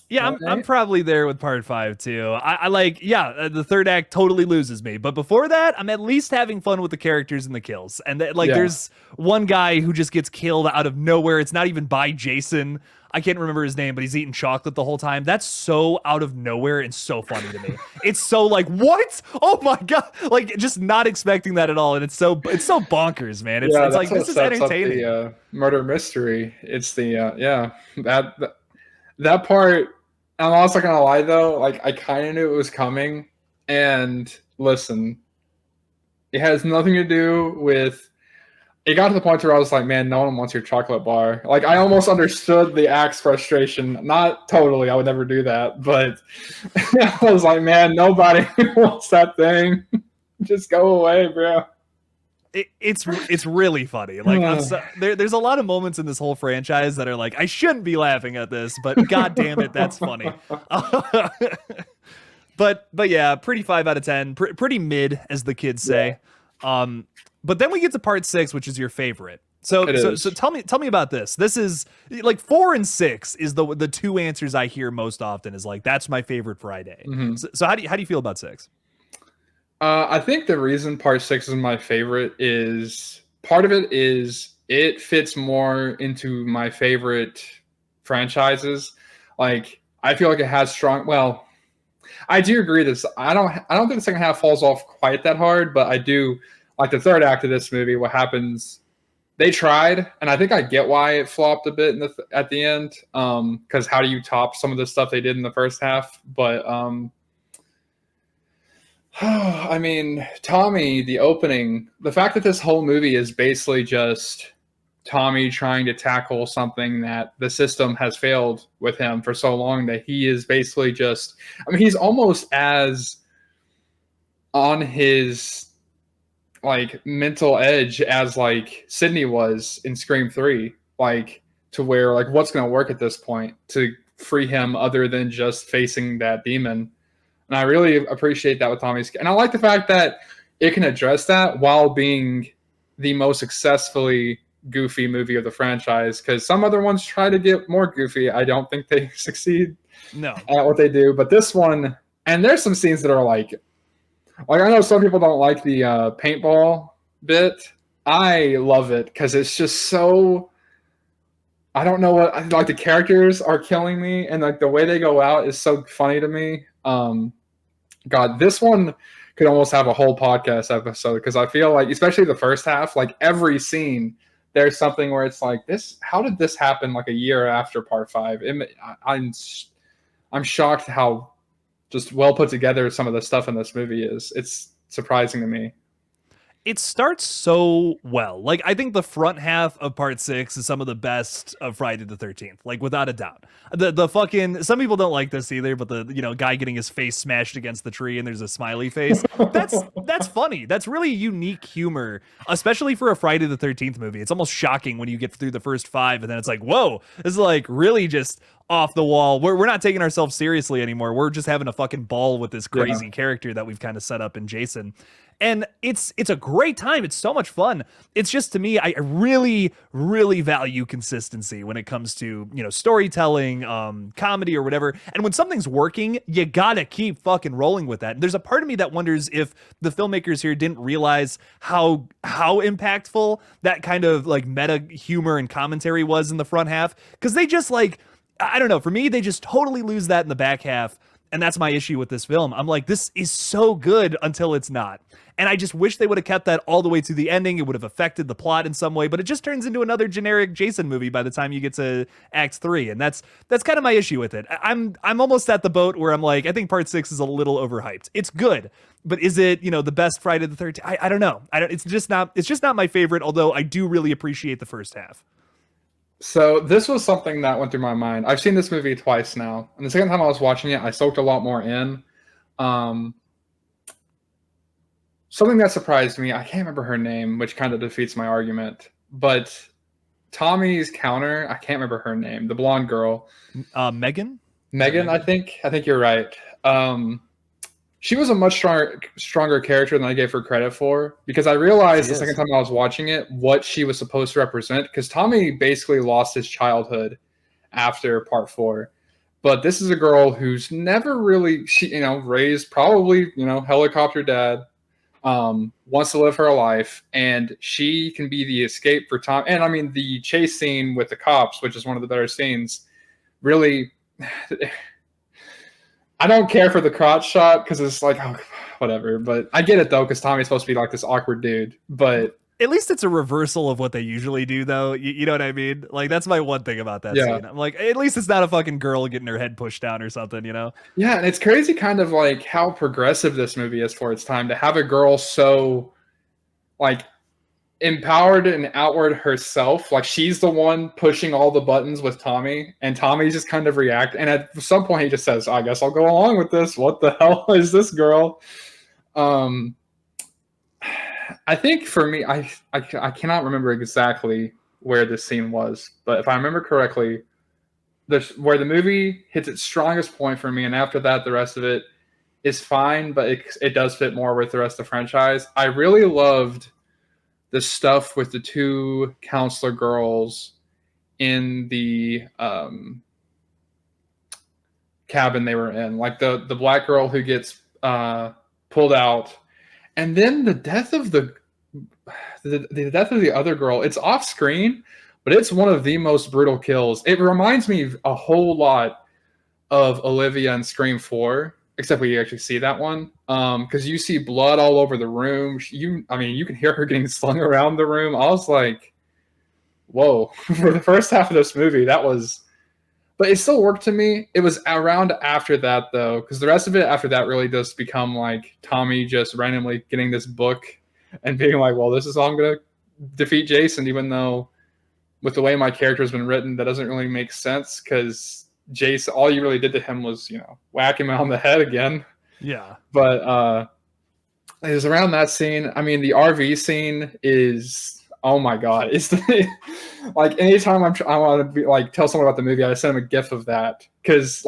Yeah, I'm probably there with part 5 too. I like, the third act totally loses me, but before that, I'm at least having fun with the characters and the kills. And there's one guy who just gets killed out of nowhere. It's not even by Jason. I can't remember his name, but he's eating chocolate the whole time. That's so out of nowhere and so funny to me. It's so like, what? Oh my god! Like, just not expecting that at all, and it's so bonkers, man. It's like, this is entertaining. The murder mystery. It's the that part. I'm also not gonna lie though. Like, I kind of knew it was coming, and listen, it has nothing to do with. It got to the point where I was like, man, no one wants your chocolate bar. Like, I almost understood the act's frustration. Not totally, I would never do that. But I was like, man, nobody wants that thing. Just go away, bro. It's really funny. Like, there's a lot of moments in this whole franchise that are like, I shouldn't be laughing at this, but god damn it, that's funny. But yeah, pretty 5 out of 10. Pretty mid, as the kids say. But then we get to part 6, which is your favorite. So tell me about this. This is like 4 and 6 is the 2 answers I hear most often, is like, that's my favorite Friday. So how do you feel about 6? I think the reason part 6 is my favorite is, part of it is it fits more into my favorite franchises. Like, I feel like it has strong. Well, I do agree this. I don't think the second half falls off quite that hard, but I do. Like, the third act of this movie, what happens, they tried, and I think I get why it flopped a bit at the end, because how do you top some of the stuff they did in the first half? But, I mean, Tommy, the opening, the fact that this whole movie is basically just Tommy trying to tackle something that the system has failed with him for so long that he is basically just, I mean, he's almost as on his like mental edge as like Sydney was in Scream 3, like to where like what's going to work at this point to free him other than just facing that demon. And I really appreciate that with Tommy's, and I like the fact that it can address that while being the most successfully goofy movie of the franchise, because some other ones try to get more goofy. I don't think they succeed at what they do, but this one, and there's some scenes that are like I know some people don't like the paintball bit. I love it because it's just so, I don't know what, like the characters are killing me, and like the way they go out is so funny to me. God, this one could almost have a whole podcast episode, because I feel like, especially the first half, like every scene, there's something where it's like, this, how did this happen like a year after part 5? I'm shocked how just well put together some of the stuff in this movie is. It's surprising to me. It starts so well. Like, I think the front half of part 6 is some of the best of Friday the 13th, like without a doubt. The fucking, some people don't like this either, but the, you know, guy getting his face smashed against the tree and there's a smiley face. That's funny. That's really unique humor, especially for a Friday the 13th movie. It's almost shocking when you get through the first 5 and then it's like, whoa, this is like really just off the wall. We're not taking ourselves seriously anymore. We're just having a fucking ball with this crazy character that we've kind of set up in Jason. And it's a great time. It's so much fun. It's just, to me, I really, really value consistency when it comes to, you know, storytelling, comedy or whatever. And when something's working, you gotta keep fucking rolling with that. And there's a part of me that wonders if the filmmakers here didn't realize how impactful that kind of like meta humor and commentary was in the front half. Because they just like, I don't know, for me, they just totally lose that in the back half. And that's my issue with this film. I'm like, this is so good until it's not. And I just wish they would have kept that all the way to the ending. It would have affected the plot in some way, but it just turns into another generic Jason movie by the time you get to Act 3. And that's kind of my issue with it. I'm almost at the boat where I'm like, I think part 6 is a little overhyped. It's good, but is it, you know, the best Friday the 13th? I don't know. It's just not my favorite, although I do really appreciate the first half. So this was something that went through my mind. I've seen this movie twice now, and the second time I was watching it, I soaked a lot more in. Something that surprised me, I can't remember her name, which kind of defeats my argument, but Tommy's counter, I can't remember her name, the blonde girl. Megan, I think you're right. She was a much stronger character than I gave her credit for, because I realized the second time I was watching it what she was supposed to represent, because Tommy basically lost his childhood after part 4. But this is a girl who's never really, raised probably, helicopter dad, wants to live her life, and she can be the escape for Tom. And I mean, the chase scene with the cops, which is one of the better scenes, really... I don't care for the crotch shot because it's like, oh, whatever. But I get it, though, because Tommy's supposed to be like this awkward dude. But at least it's a reversal of what they usually do, though. You know what I mean? Like, that's my one thing about that scene. I'm like, at least it's not a fucking girl getting her head pushed down or something, you know? Yeah, and it's crazy kind of like how progressive this movie is for its time, to have a girl so, like, empowered and outward herself. Like, she's the one pushing all the buttons with Tommy, and Tommy just kind of react. And at some point he just says, I guess I'll go along with this. What the hell is this girl? I think for me, I cannot remember exactly where this scene was, but if I remember correctly, where the movie hits its strongest point for me, and after that the rest of it is fine, but it does fit more with the rest of the franchise. I really loved the stuff with the 2 counselor girls in the cabin they were in, like the black girl who gets pulled out, and then the death of the death of the other girl. It's off screen, but it's one of the most brutal kills. It reminds me a whole lot of Olivia in Scream 4. Except we actually see that one, because you see blood all over the room. You can hear her getting slung around the room. I was like, whoa. For the first half of this movie, that was... But it still worked to me. It was around after that, though, because the rest of it after that really does become like Tommy just randomly getting this book and being like, well, this is how I'm going to defeat Jason, even though with the way my character has been written, that doesn't really make sense because Jason, all you really did to him was, whack him on the head again. Yeah. But it was around that scene. I mean, the RV scene is, oh my God. It's like anytime I want to be like, tell someone about the movie, I send them a GIF of that. Cause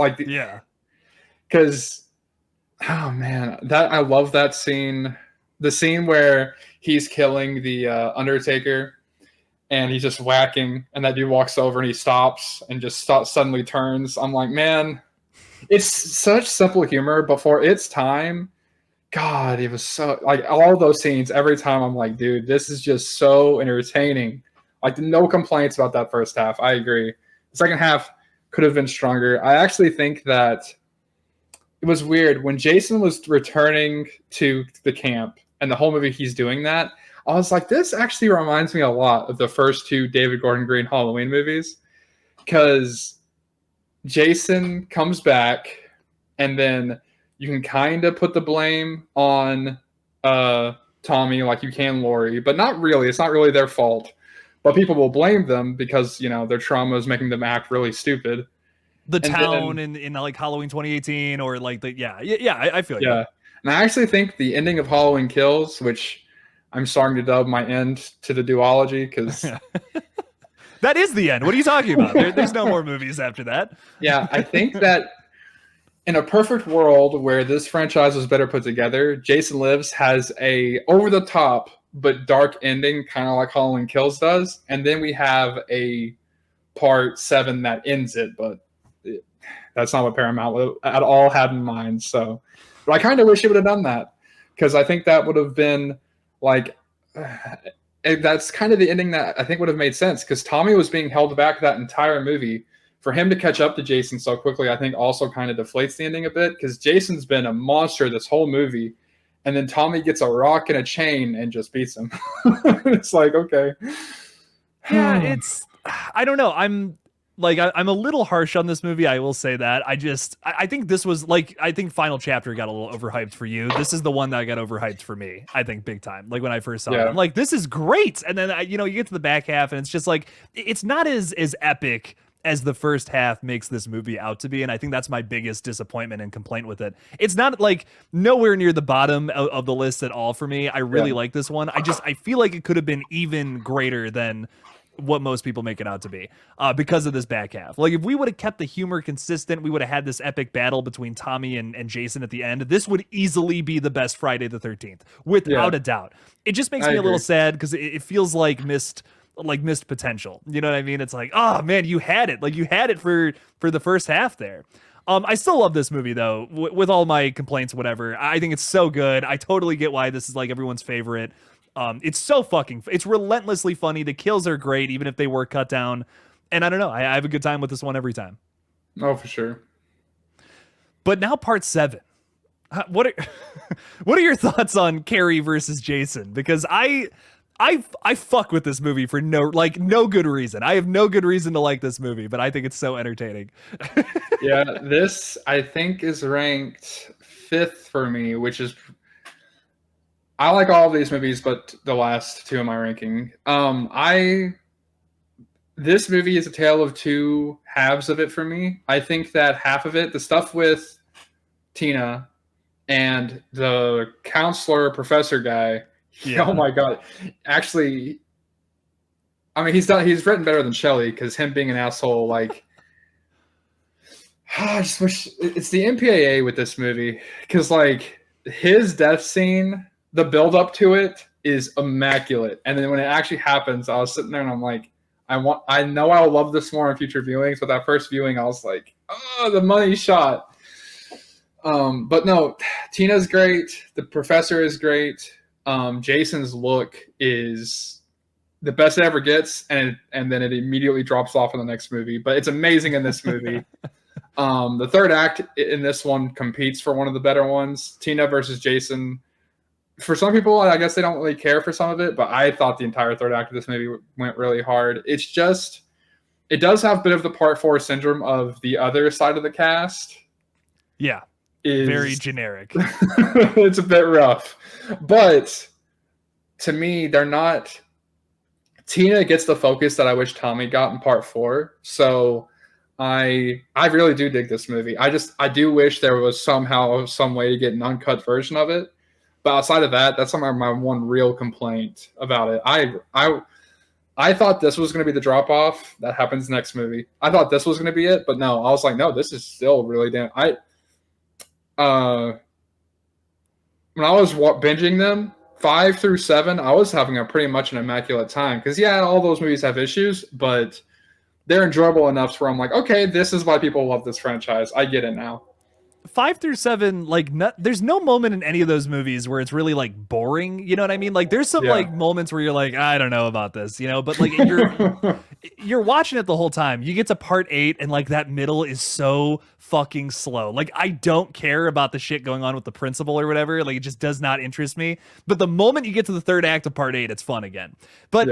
oh man, I love that scene. The scene where he's killing the Undertaker and he's just whacking, and that dude walks over and he stops and just suddenly turns. I'm like, man, it's such simple humor, but for its time, God, it was so, like, all those scenes, every time I'm like, dude, this is just so entertaining. Like, no complaints about that first half. I agree. The second half could have been stronger. I actually think that it was weird when Jason was returning to the camp and the whole movie he's doing that. I was like, this actually reminds me a lot of the first two David Gordon Green Halloween movies, because Jason comes back and then you can kind of put the blame on Tommy like you can Laurie, but not really. It's not really their fault. But people will blame them because, their trauma is making them act really stupid. The town in like Halloween 2018 or like I feel you. Yeah. And I actually think the ending of Halloween Kills, which I'm starting to dub my end to the duology, because that is the end. What are you talking about? There's no more movies after that. Yeah, I think that in a perfect world where this franchise was better put together, Jason Lives has a over-the-top but dark ending, kind of like Halloween Kills does, and then we have a part 7 that ends it, but that's not what Paramount at all had in mind. So, but I kind of wish it would have done that, because I think that would have been like, that's kind of the ending that I think would have made sense, because Tommy was being held back that entire movie. For him to catch up to Jason so quickly, I think also kind of deflates the ending a bit, because Jason's been a monster this whole movie, and then Tommy gets a rock and a chain and just beats him. It's like, okay. Yeah, I don't know. I'm a little harsh on this movie. I will say that. I think this was like, I think Final Chapter got a little overhyped for you. This is the one that got overhyped for me, I think, big time. Like when I first saw it, I'm like, this is great. And then, you get to the back half and it's just like, it's not as epic as the first half makes this movie out to be. And I think that's my biggest disappointment and complaint with it. It's not like nowhere near the bottom of the list at all for me. I really like this one. I feel like it could have been even greater than what most people make it out to be, because of this back half. Like if we would have kept the humor consistent, we would have had this epic battle between Tommy and Jason at the end. This would easily be the best Friday the 13th, without a doubt. It just makes me a little sad because it feels like missed potential. You know what I mean? It's like, oh man, you had it. Like you had it for the first half there. I still love this movie though, with all my complaints, whatever. I think it's so good. I totally get why this is like everyone's favorite. It's so it's relentlessly funny. The kills are great, even if they were cut down. And I don't know, I have a good time with this one every time. Oh, for sure. But now part 7. What are your thoughts on Carrie versus Jason? Because I fuck with this movie for no good reason. I have no good reason to like this movie, but I think it's so entertaining. Yeah, this I think is ranked 5th for me, which is, I like all of these movies, but the last 2 in my ranking. This movie is a tale of 2 halves of it for me. I think that half of it, the stuff with Tina and the counselor professor guy, oh my God. Actually, I mean, he's written better than Shelley, because him being an asshole, like, I just wish it's the MPAA with this movie, because like his death scene, the build up to it is immaculate, and then when it actually happens, I was sitting there and I'm like, I know I'll love this more in future viewings, but that first viewing I was like, oh, the money shot. But no, Tina's great, the professor is great. Jason's look is the best it ever gets, and then it immediately drops off in the next movie, but it's amazing in this movie. The third act in this one competes for one of the better ones. Tina versus Jason. For some people, I guess they don't really care for some of it, but I thought the entire third act of this movie went really hard. It's just, it does have a bit of the part 4 syndrome of the other side of the cast. Yeah. Very generic. It's a bit rough. But to me, they're not Tina gets the focus that I wish Tommy got in part 4. So I really do dig this movie. I do wish there was somehow some way to get an uncut version of it. But outside of that, that's my one real complaint about it. I thought this was going to be the drop off that happens next movie. I thought this was going to be it, but no, I was like, no, this is still really damn. When I was binging them 5 through 7, I was having a pretty much an immaculate time because yeah, all those movies have issues, but they're enjoyable enough where I'm like, okay, this is why people love this franchise. I get it now. 5 through 7, like, there's no moment in any of those movies where it's really like boring. You know what I mean? Like, there's some like moments where you're like, I don't know about this, you know. But like, you're watching it the whole time. You get to part 8, and like that middle is so fucking slow. Like, I don't care about the shit going on with the principal or whatever. Like, it just does not interest me. But the moment you get to the third act of part 8, it's fun again. But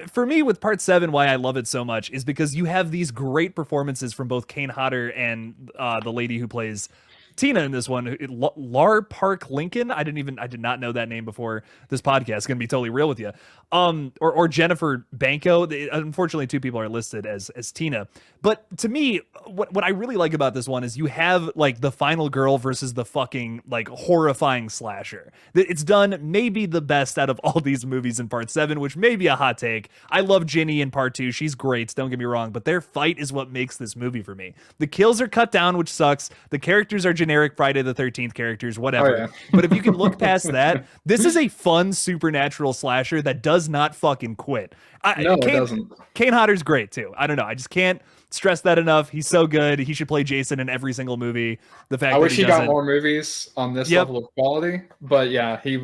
for me, with part 7, why I love it so much is because you have these great performances from both Kane Hodder and the lady who plays Tina in this one, Lar Park Lincoln. I did not know that name before this podcast. Gonna be totally real with you. Or Jennifer Banco. Unfortunately, 2 people are listed as Tina. But to me, what I really like about this one is you have like the final girl versus the fucking like horrifying slasher. It's done maybe the best out of all these movies in part 7, which may be a hot take. I love Ginny in part 2. She's great. Don't get me wrong, but their fight is what makes this movie for me. The kills are cut down, which sucks. The characters are generic Friday the 13th characters, whatever. Oh, yeah. But if you can look past that, this is a fun supernatural slasher that does not fucking quit. It doesn't. Kane Hodder's great too. I don't know. I just can't stress that enough. He's so good. He should play Jason in every single movie. The fact I that wish he got more movies on this level of quality. But yeah, he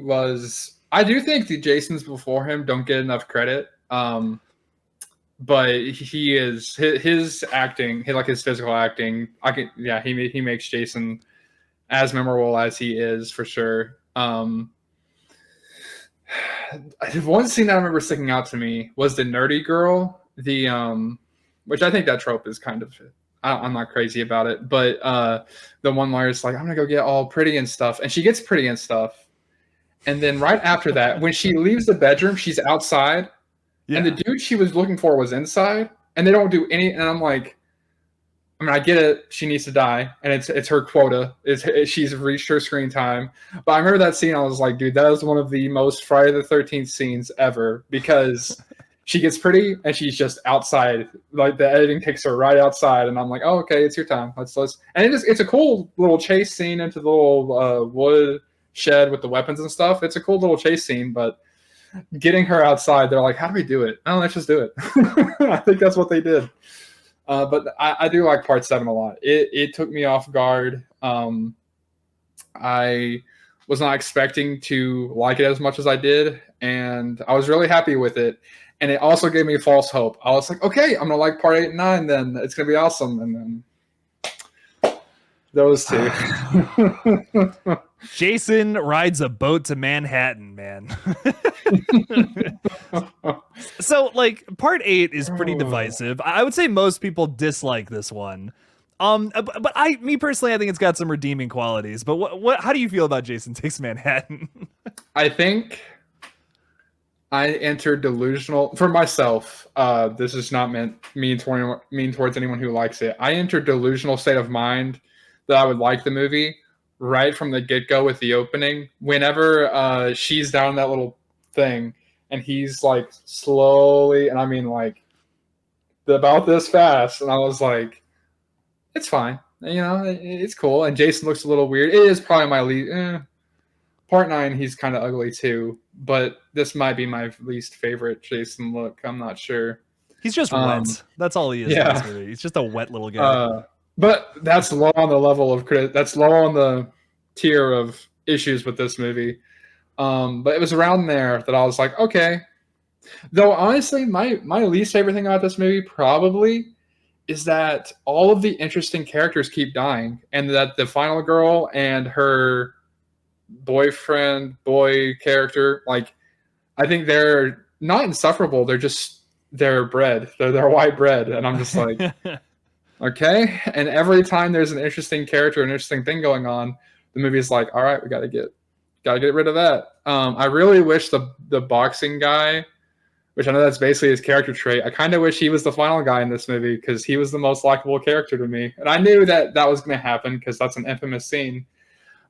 was. I do think the Jasons before him don't get enough credit. But he is his acting, his physical acting. He makes Jason as memorable as he is for sure. One scene I remember sticking out to me was the nerdy girl, which I think that trope is kind of. I'm not crazy about it, but the one where it's like, I'm gonna go get all pretty and stuff, and she gets pretty and stuff, and then right after that, when she leaves the bedroom, she's outside. Yeah. And the dude she was looking for was inside, and they don't do any. And I'm like, I mean, I get it. She needs to die, and it's her quota. She's reached her screen time. But I remember that scene. I was like, dude, that is one of the most Friday the 13th scenes ever because she gets pretty and she's just outside. Like the editing takes her right outside, and I'm like, oh, okay, it's your time. Let's. And it's a cool little chase scene into the little wood shed with the weapons and stuff. It's a cool little chase scene, but. Getting her outside, they're like, how do we do it? Oh, let's just do it. I think that's what they did. But I do like part 7 a lot. It took me off guard. I was not expecting to like it as much as I did, and I was really happy with it. And it also gave me false hope. I was like, okay, I'm going to like part 8 and 9 then. It's going to be awesome. And then those 2. Jason rides a boat to Manhattan, man. So, like, part 8 is pretty divisive. I would say most people dislike this one. But me personally, I think it's got some redeeming qualities. But how do you feel about Jason Takes Manhattan? I think I entered delusional for myself. This is not mean towards anyone who likes it. I entered delusional state of mind that I would like the movie right from the get-go with the opening. Whenever she's down that little thing and he's like slowly, and I mean like about this fast, and I was like, it's fine, you know, it's cool. And Jason looks a little weird. It is probably my least. Part 9, he's kind of ugly too, but this might be my least favorite Jason look. I'm not sure. He's just wet. That's all he is. Yeah. In this movie. He's just a wet little guy. But that's low on the level of that's low on the tier of issues with this movie. But it was around there that I was like, okay. Though honestly, my least favorite thing about this movie probably is that all of the interesting characters keep dying, and that the final girl and her boy character, like, I think they're not insufferable. They're bread. They're white bread, and I'm just like. Okay, and every time there's an interesting character, an interesting thing going on, the movie's like, all right, we got to get Gotta get rid of that. I really wish the boxing guy, which I know that's basically his character trait, I kind of wish he was the final guy in this movie because he was the most likable character to me. And I knew that was going to happen because that's an infamous scene.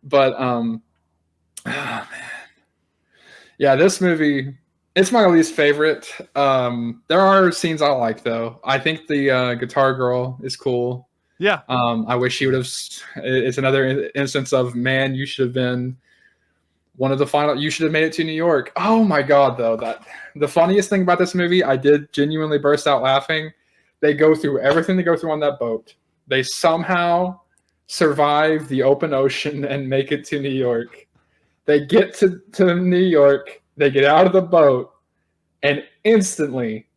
But, oh, man. Yeah, this movie, it's my least favorite. There are scenes I like, though. I think the guitar girl is cool. Yeah. I wish she would have. It's another instance of, man, you should have been one of the final. You should have made it to New York. Oh my God, though, the funniest thing about this movie, I did genuinely burst out laughing. They go through everything they go through on that boat. They somehow survive the open ocean and make it to New York. They get to New York. They get out of the boat and instantly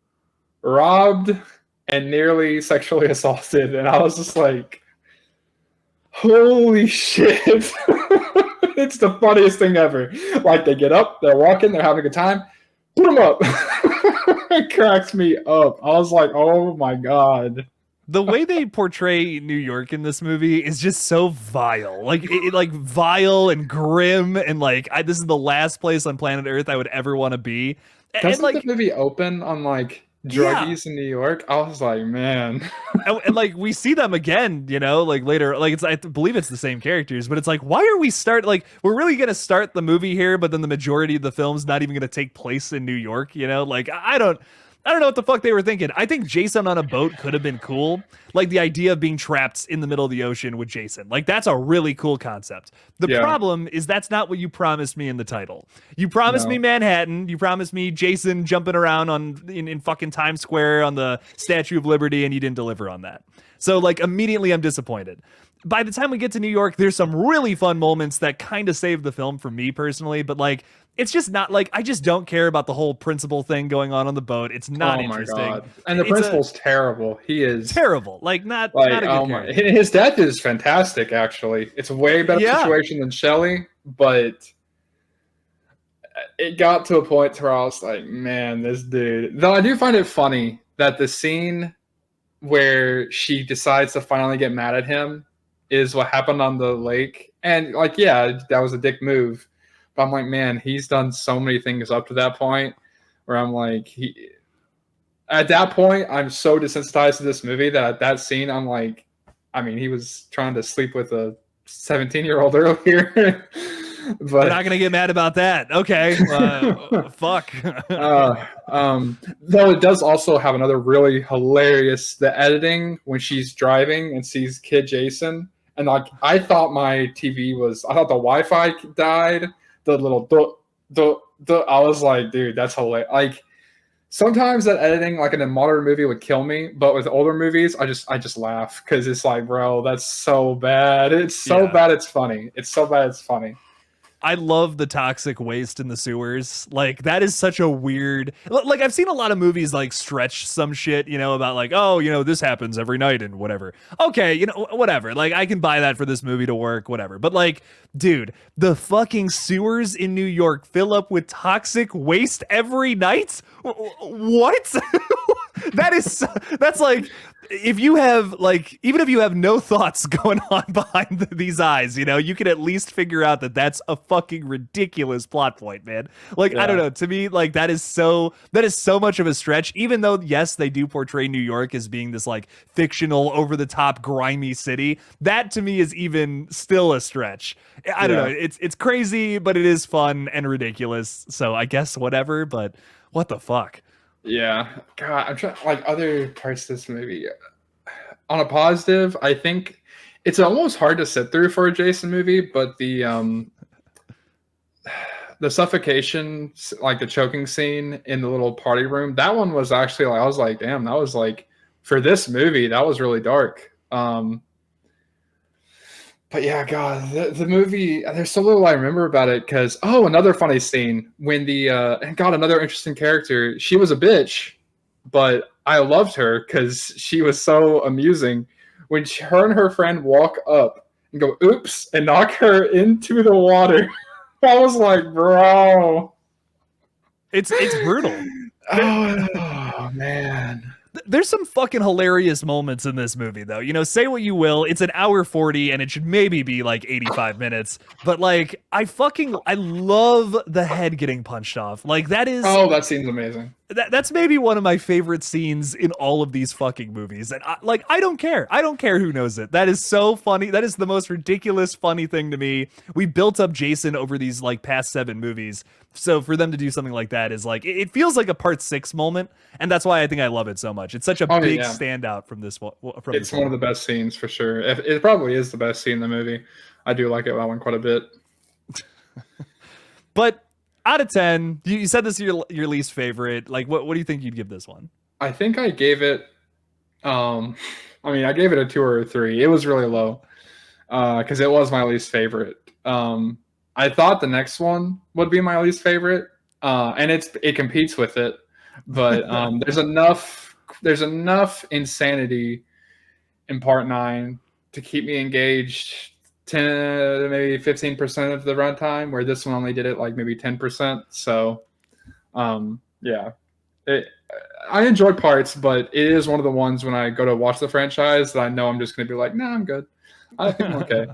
robbed and nearly sexually assaulted. And I was just like, holy shit. It's the funniest thing ever. Like, they get up, they're walking, they're having a good time, put them up. It cracks me up. I was like, oh my God. The way they portray New York in this movie is just so vile. Like, like vile and grim, and like, this is the last place on planet Earth I would ever want to be. Doesn't like, the movie open on like druggies in New York? I was like, man. and like, we see them again, you know, like later, like I believe it's the same characters, but it's like, why are we like, we're really gonna start the movie here, but then the majority of the film's not even gonna take place in New York, you know? Like, I don't know what the fuck they were thinking. I think Jason on a boat could have been cool. Like, the idea of being trapped in the middle of the ocean with Jason. Like, that's a really cool concept. The problem is that's not what you promised me in the title. You promised me Manhattan. You promised me Jason jumping around in fucking Times Square on the Statue of Liberty, and you didn't deliver on that. So, like, immediately I'm disappointed. By the time we get to New York, there's some really fun moments that kind of save the film for me personally, but like, it's just not like, I just don't care about the whole principal thing going on the boat. It's not interesting. God. And the principal's terrible. He is terrible. Like, not a good character. His death is fantastic, actually. It's a way better situation than Shelley, but it got to a point where I was like, man, this dude. Though I do find it funny that the scene where she decides to finally get mad at him is what happened on the lake. And like, yeah, that was a dick move. But I'm like, man, he's done so many things up to that point where I'm like, at that point, I'm so desensitized to this movie that at that scene, I'm like, I mean, he was trying to sleep with a 17-year-old earlier. But we're not gonna get mad about that. Okay. Fuck. Though it does also have another really hilarious, the editing when she's driving and sees Kid Jason. And like, I thought the Wi-Fi died. The little I was like, dude, that's hilarious. Like, sometimes that editing, like in a modern movie, would kill me, but with older movies, I just laugh because it's like, bro, that's so bad. It's so bad, it's funny. It's so bad, it's funny. I love the toxic waste in the sewers. Like, that is such a weird, like, I've seen a lot of movies like stretch some shit, you know, about like, oh, you know, this happens every night and whatever. Okay, you know, whatever. Like, I can buy that for this movie to work, whatever. But like, dude, the fucking sewers in New York fill up with toxic waste every night? What? That's like, if you have like, even if you have no thoughts going on behind these eyes, you know, you can at least figure out that that's a fucking ridiculous plot point, man. Like, I don't know, to me, like, that is so much of a stretch, even though, yes, they do portray New York as being this like fictional, over the top, grimy city. That to me is even still a stretch. I don't know. It's crazy, but it is fun and ridiculous. So I guess whatever, but what the fuck? Yeah, God, I'm trying, like, other parts of this movie. On a positive, I think it's almost hard to sit through for a Jason movie, but the suffocation, like the choking scene in the little party room, that one was actually like, I was like, damn, that was like, for this movie, that was really dark. But yeah, God, the movie, there's so little I remember about it because, another funny scene when and God, another interesting character. She was a bitch, but I loved her because she was so amusing. When her and her friend walk up and go, oops, and knock her into the water, I was like, bro. It's brutal. Oh, man. There's some fucking hilarious moments in this movie, though. You know, say what you will, it's an hour 40, and it should maybe be like 85 minutes. But like, I love the head getting punched off. Like that is. Oh, that seems amazing. That's maybe one of my favorite scenes in all of these fucking movies. And I don't care. I don't care who knows it. That is so funny. That is the most ridiculous, funny thing to me. We built up Jason over these like past 7 movies. So for them to do something like that is like, it feels like a part 6 moment. And that's why I think I love it so much. It's such a big standout from this one. It's one of the best scenes for sure. It probably is the best scene in the movie. I do like that one quite a bit. But out of 10, you said this is your least favorite. Like, what do you think you'd give this one? I think I gave it, I gave it a 2 or a 3. It was really low because it was my least favorite. I thought the next one would be my least favorite, and it competes with it. But there's enough insanity in part 9 to keep me engaged 10 to maybe 15% of the runtime, where this one only did it like maybe 10%. So I enjoyed parts, but it is one of the ones when I go to watch the franchise that I know I'm just going to be like, nah, I'm good. I think I'm okay.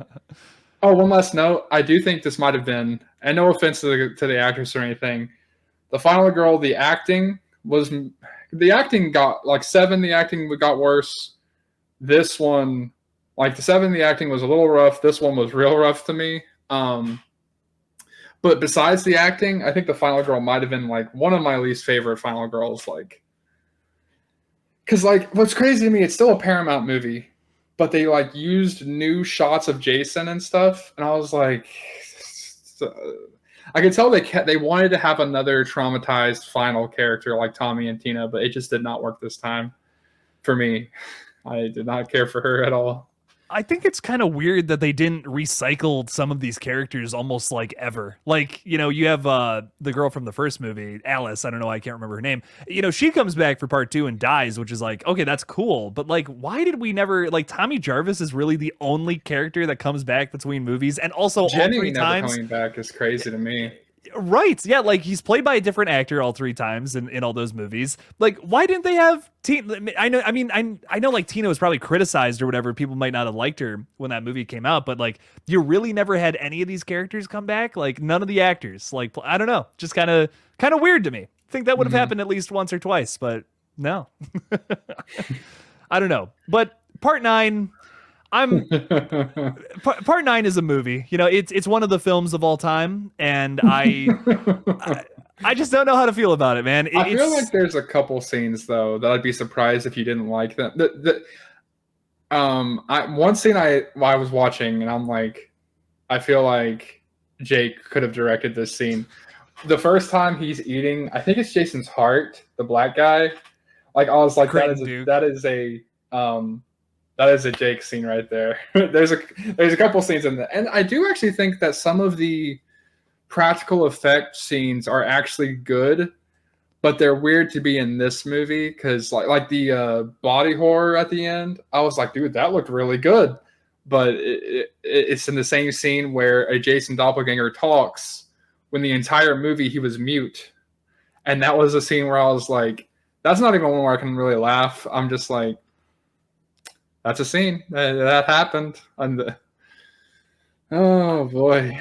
Oh, one last note. I do think this might have been, and no offense to the actress or anything, the final girl, the acting got like 7, the acting got worse. This one, like the 7, the acting was a little rough. This one was real rough to me. But besides the acting, I think the final girl might have been like one of my least favorite final girls. Like, because like what's crazy to me, it's still a Paramount movie, but they like used new shots of Jason and stuff, and I was like, I could tell they wanted to have another traumatized final character like Tommy and Tina, but it just did not work this time for me. I did not care for her at all. I think it's kind of weird that they didn't recycle some of these characters almost like ever. Like, you know, you have the girl from the first movie, Alice. I don't know. I can't remember her name. You know, she comes back for part 2 and dies, which is like, okay, that's cool. But like, why did we never, like, Tommy Jarvis is really the only character that comes back between movies. And also Jenny all 3 never times coming back is crazy to me. Right. Yeah. Like he's played by a different actor all 3 times in all those movies. Like, why didn't they have Tina? I know like Tina was probably criticized or whatever. People might not have liked her when that movie came out, but like you really never had any of these characters come back. Like none of the actors, like, I don't know, just kind of weird to me. I think that would have happened at least once or twice, but no, I don't know. But part 9, part 9 is a movie. You know, it's one of the films of all time, and I just don't know how to feel about it, man. I feel like there's a couple scenes though that I'd be surprised if you didn't like them. One scene I was watching, and I'm like, I feel like Jake could have directed this scene. The first time he's eating, I think it's Jason's heart, the black guy. Like I was like, that is a Jake scene right there. There's a couple scenes in there. And I do actually think that some of the practical effect scenes are actually good, but they're weird to be in this movie because like the body horror at the end, I was like, dude, that looked really good. But it's in the same scene where a Jason doppelganger talks when the entire movie he was mute. And that was a scene where I was like, that's not even one where I can really laugh. I'm just like, that's a scene that happened. Oh boy.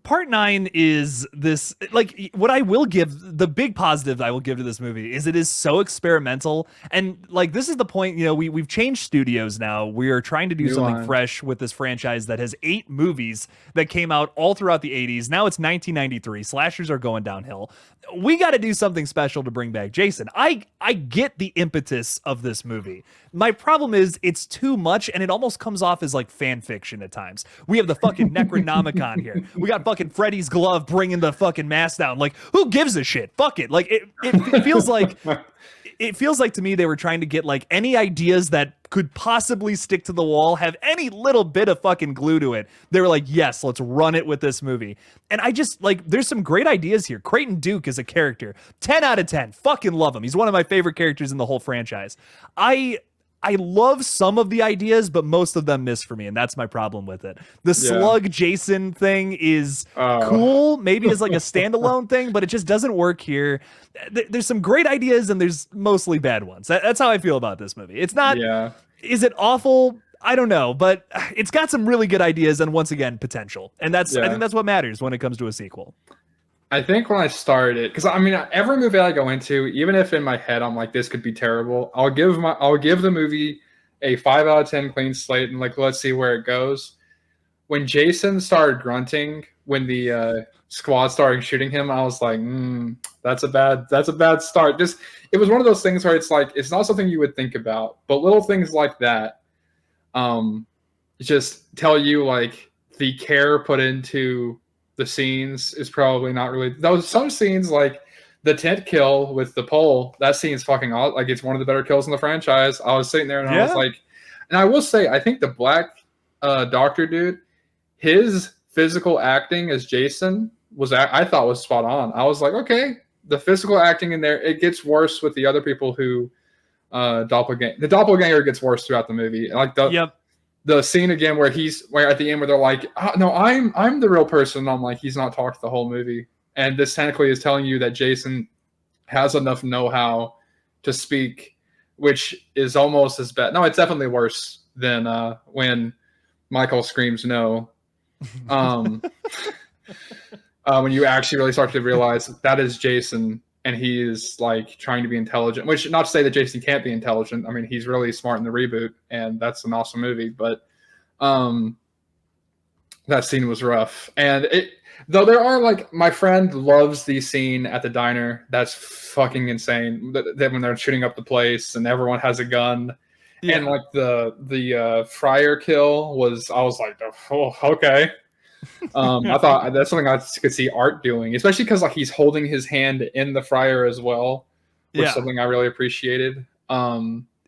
Part 9 is this, like, what I will give, the big positive I will give to this movie is it is so experimental. And like, this is the point, you know, we've changed studios now. We are trying to do something fresh with this franchise that has 8 movies that came out all throughout the 80s. Now it's 1993. Slashers are going downhill. We got to do something special to bring back Jason. I get the impetus of this movie. My problem is it's too much, and it almost comes off as like fan fiction at times. We have the fucking Necronomicon here. We got fucking Freddy's glove bringing the fucking mask down. Like, who gives a shit? Fuck it. Like, it feels like it feels like to me they were trying to get like any ideas that could possibly stick to the wall, have any little bit of fucking glue to it. They were like, yes, let's run it with this movie. And I just like, there's some great ideas here. Creighton Duke is a character. 10 out of 10. Fucking love him. He's one of my favorite characters in the whole franchise. I love some of the ideas, but most of them miss for me, and that's my problem with it. The Slug Jason thing is cool, maybe as like a standalone thing, but it just doesn't work here. There's some great ideas, and there's mostly bad ones. That's how I feel about this movie. It's not. Yeah. Is it awful? I don't know, but it's got some really good ideas, and once again, potential. And I think that's what matters when it comes to a sequel. I think when I started, because I mean, every movie I go into, even if in my head I'm like, this could be terrible, I'll give the movie a 5 out of 10 clean slate and like, let's see where it goes. When Jason started grunting, when the squad started shooting him, I was like, that's a bad start. Just, it was one of those things where it's like, it's not something you would think about, but little things like that, just tell you like the care put into the scenes is probably not really. Those some scenes like the tent kill with the pole. That scene's fucking awesome. Like it's one of the better kills in the franchise. I was sitting there and I was like, and I will say, I think the black doctor dude, his physical acting as Jason I thought was spot on. I was like, okay, the physical acting in there, it gets worse with the other people who the doppelganger gets worse throughout the movie. Like the scene again where at the end where they're like, oh, no, I'm the real person. I'm like, he's not talked the whole movie. And this technically is telling you that Jason has enough know-how to speak, which is almost as bad. No, it's definitely worse than when Michael screams no. When you actually really start to realize that is Jason and he is like trying to be intelligent, which not to say that Jason can't be intelligent. I mean, he's really smart in the reboot and that's an awesome movie, but that scene was rough. And though there are like, my friend loves the scene at the diner. That's fucking insane. That when they're shooting up the place and everyone has a gun. Yeah. And like the fryer kill I was like, oh, okay. I thought that's something I could see Art doing, especially because like he's holding his hand in the fryer as well, which is something I really appreciated.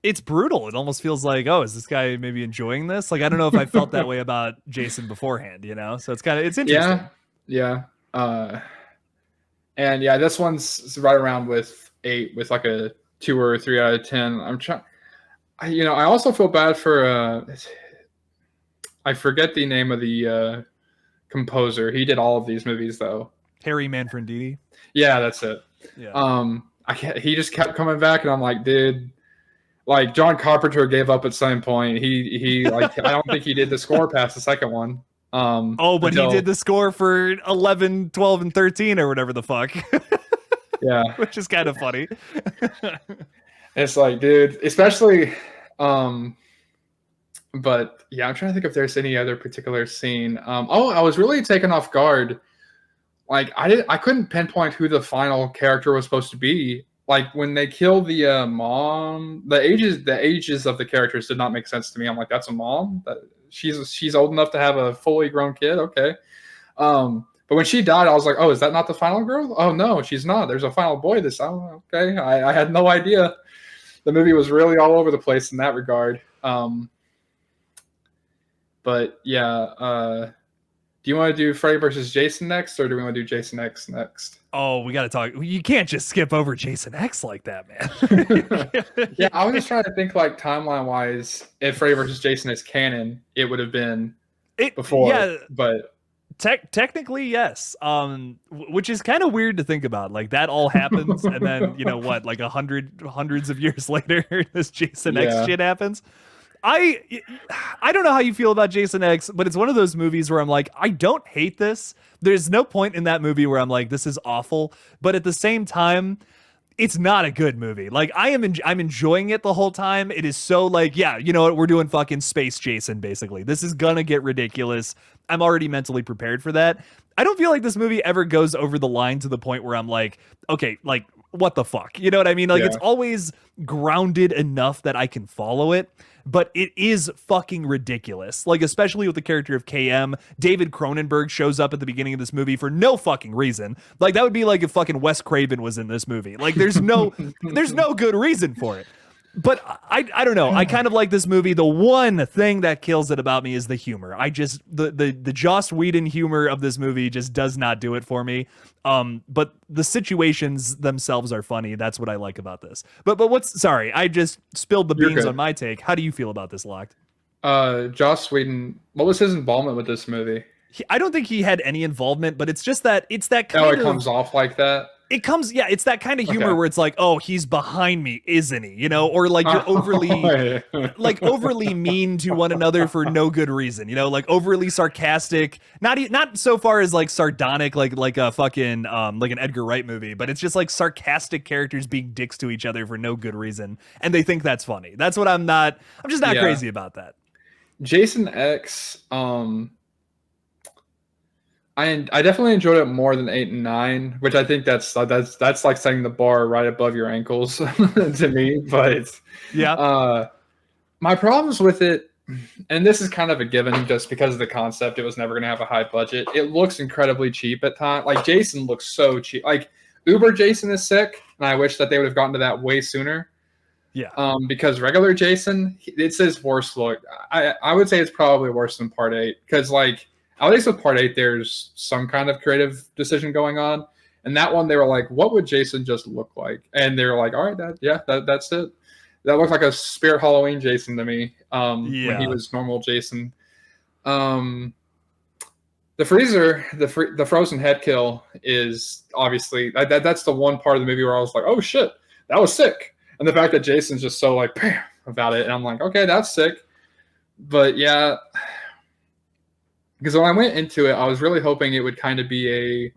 It's brutal. It almost feels like, oh, is this guy maybe enjoying this? Like, I don't know if I felt that way about Jason beforehand, you know? So it's interesting. Yeah. And yeah, this one's right around with 8 with like a 2 or 3 out of 10. I also feel bad for I forget the name of the composer. He did all of these movies though. Harry Manfredini. Yeah, that's it. Yeah. He just kept coming back, and I'm like, dude, like John Carpenter gave up at some point. He like I don't think he did the score past the second one. But he did the score for 11, 12, and 13 or whatever the fuck. Yeah, which is kind of funny. It's like, dude, especially. But yeah, I'm trying to think if there's any other particular scene. I was really taken off guard. Like I couldn't pinpoint who the final character was supposed to be. Like when they kill the mom, the ages of the characters did not make sense to me. I'm like, that's a mom. She's old enough to have a fully grown kid. Okay. But when she died, I was like, oh, is that not the final girl? Oh no, she's not. There's a final boy. Okay. I had no idea. The movie was really all over the place in that regard. But yeah, do you want to do Freddy versus Jason next, or do we want to do Jason X next? Oh, we got to talk. You can't just skip over Jason X like that, man. Yeah, I was just trying to think like timeline-wise, if Freddy versus Jason is canon, it would have been before. Yeah, but technically, yes. Which is kind of weird to think about. Like that all happens, and then like hundreds of years later, this Jason X shit happens. I don't know how you feel about Jason X, but it's one of those movies where I'm like, I don't hate this. There's no point in that movie where I'm like, this is awful. But at the same time, it's not a good movie. Like I'm enjoying it the whole time. It is so like, yeah, you know what? We're doing fucking Space Jason, basically. This is gonna get ridiculous. I'm already mentally prepared for that. I don't feel like this movie ever goes over the line to the point where I'm like, okay, like, what the fuck? You know what I mean? Like it's always grounded enough that I can follow it. But it is fucking ridiculous. Like, especially with the character of KM. David Cronenberg shows up at the beginning of this movie for no fucking reason. Like, that would be like if fucking Wes Craven was in this movie. Like, there's no good reason for it. But I don't know. I kind of like this movie. The one thing that kills it about me is the humor. I just the Joss Whedon humor of this movie just does not do it for me. But the situations themselves are funny. That's what I like about this. But sorry, I just spilled the beans on my take. How do you feel about this, Locked? Joss Whedon, what was his involvement with this movie? I don't think he had any involvement, but it's just that kind of... it comes off like that? It's that kind of humor where it's like, oh, he's behind me, isn't he? You know, or like you're overly mean to one another for no good reason, you know, like overly sarcastic, not so far as like sardonic, like a fucking, like an Edgar Wright movie, but it's just like sarcastic characters being dicks to each other for no good reason. And they think that's funny. That's what I'm just not crazy about that. Jason X, I definitely enjoyed it more than 8 and 9, which I think that's like setting the bar right above your ankles to me. But yeah, my problems with it, and this is kind of a given just because of the concept, it was never going to have a high budget. It looks incredibly cheap at times. Like Jason looks so cheap. Like Uber Jason is sick, and I wish that they would have gotten to that way sooner. Yeah. Because regular Jason, it's his worst look. I would say it's probably worse than Part 8 because like. At least with Part 8, there's some kind of creative decision going on. And that one, they were like, what would Jason just look like? And they were like, all right, that's it. That looked like a Spirit Halloween Jason to me when he was normal Jason. The freezer, the frozen head kill is obviously, that's the one part of the movie where I was like, oh, shit, that was sick. And the fact that Jason's just so like, bam, about it. And I'm like, okay, that's sick. But yeah... Because when I went into it, I was really hoping it would kind of be a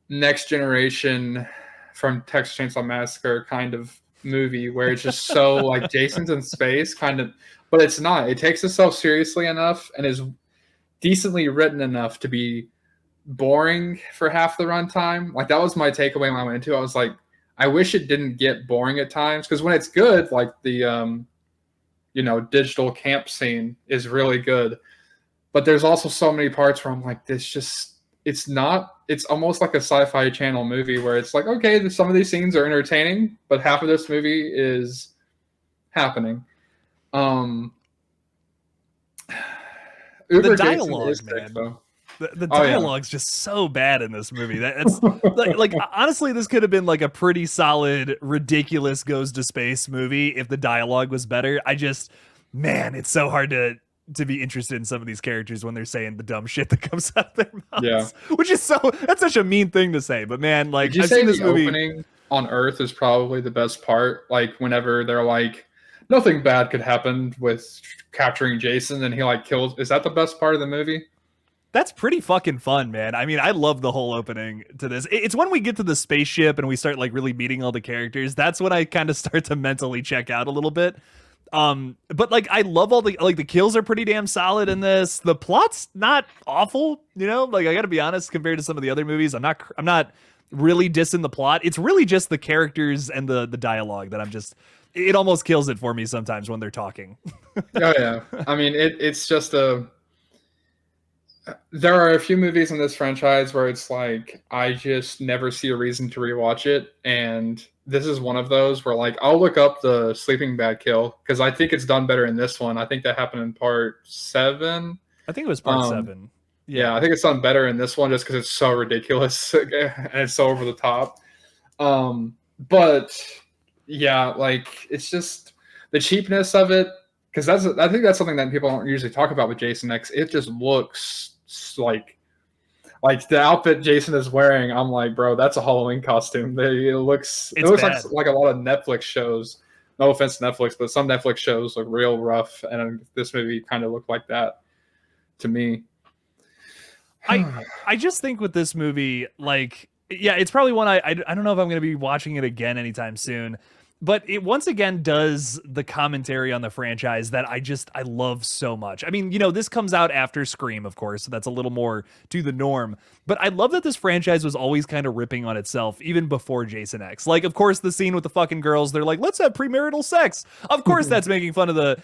next generation from Texas Chainsaw Massacre kind of movie where it's just so like Jason's in space kind of, but it's not. It takes itself seriously enough and is decently written enough to be boring for half the runtime. Like that was my takeaway when I went into it. I was like, I wish it didn't get boring at times because when it's good, like the digital camp scene is really good. But there's also so many parts where I'm like, it's almost like a Sci-Fi Channel movie where it's like, okay, some of these scenes are entertaining, but half of this movie is happening. The dialogue, man. The dialogue's just so bad in this movie. That's like honestly, this could have been like a pretty solid, ridiculous goes to space movie if the dialogue was better. Man, it's so hard to be interested in some of these characters when they're saying the dumb shit that comes out of their mouths. Yeah. Which is that's such a mean thing to say. But man, like I've seen this movie opening on Earth is probably the best part. Like whenever they're like, nothing bad could happen with capturing Jason and he like kills. Is that the best part of the movie? That's pretty fucking fun, man. I mean, I love the whole opening to this. It's when we get to the spaceship and we start like really meeting all the characters. That's when I kind of start to mentally check out a little bit. But like I love all the kills are pretty damn solid in this. The plot's not awful, you know? Like I got to be honest, compared to some of the other movies, I'm not really dissing the plot. It's really just the characters and the dialogue that it almost kills it for me sometimes when they're talking. Oh yeah. I mean, it's just there are a few movies in this franchise where it's like I just never see a reason to rewatch it, and this is one of those where like I'll look up the sleeping bag kill because I think it's done better in this one. I think that happened in Part 7. I think it was Part 7. Yeah, I think it's done better in this one just because it's so ridiculous and it's so over the top. But yeah, like it's just the cheapness of it because I think that's something that people don't usually talk about with Jason X. It just looks like the outfit Jason is wearing. I'm like, bro, that's a Halloween costume. It looks like a lot of Netflix shows. No offense to Netflix, but some Netflix shows look real rough, and this movie kind of looked like that to me. I just think with this movie, like, yeah, it's probably one I don't know if I'm going to be watching it again anytime soon. But it once again does the commentary on the franchise that I love so much. I mean, this comes out after Scream, of course, so that's a little more to the norm. But I love that this franchise was always kind of ripping on itself, even before Jason X. Like, of course, the scene with the fucking girls, they're like, let's have premarital sex. Of course, that's making fun of the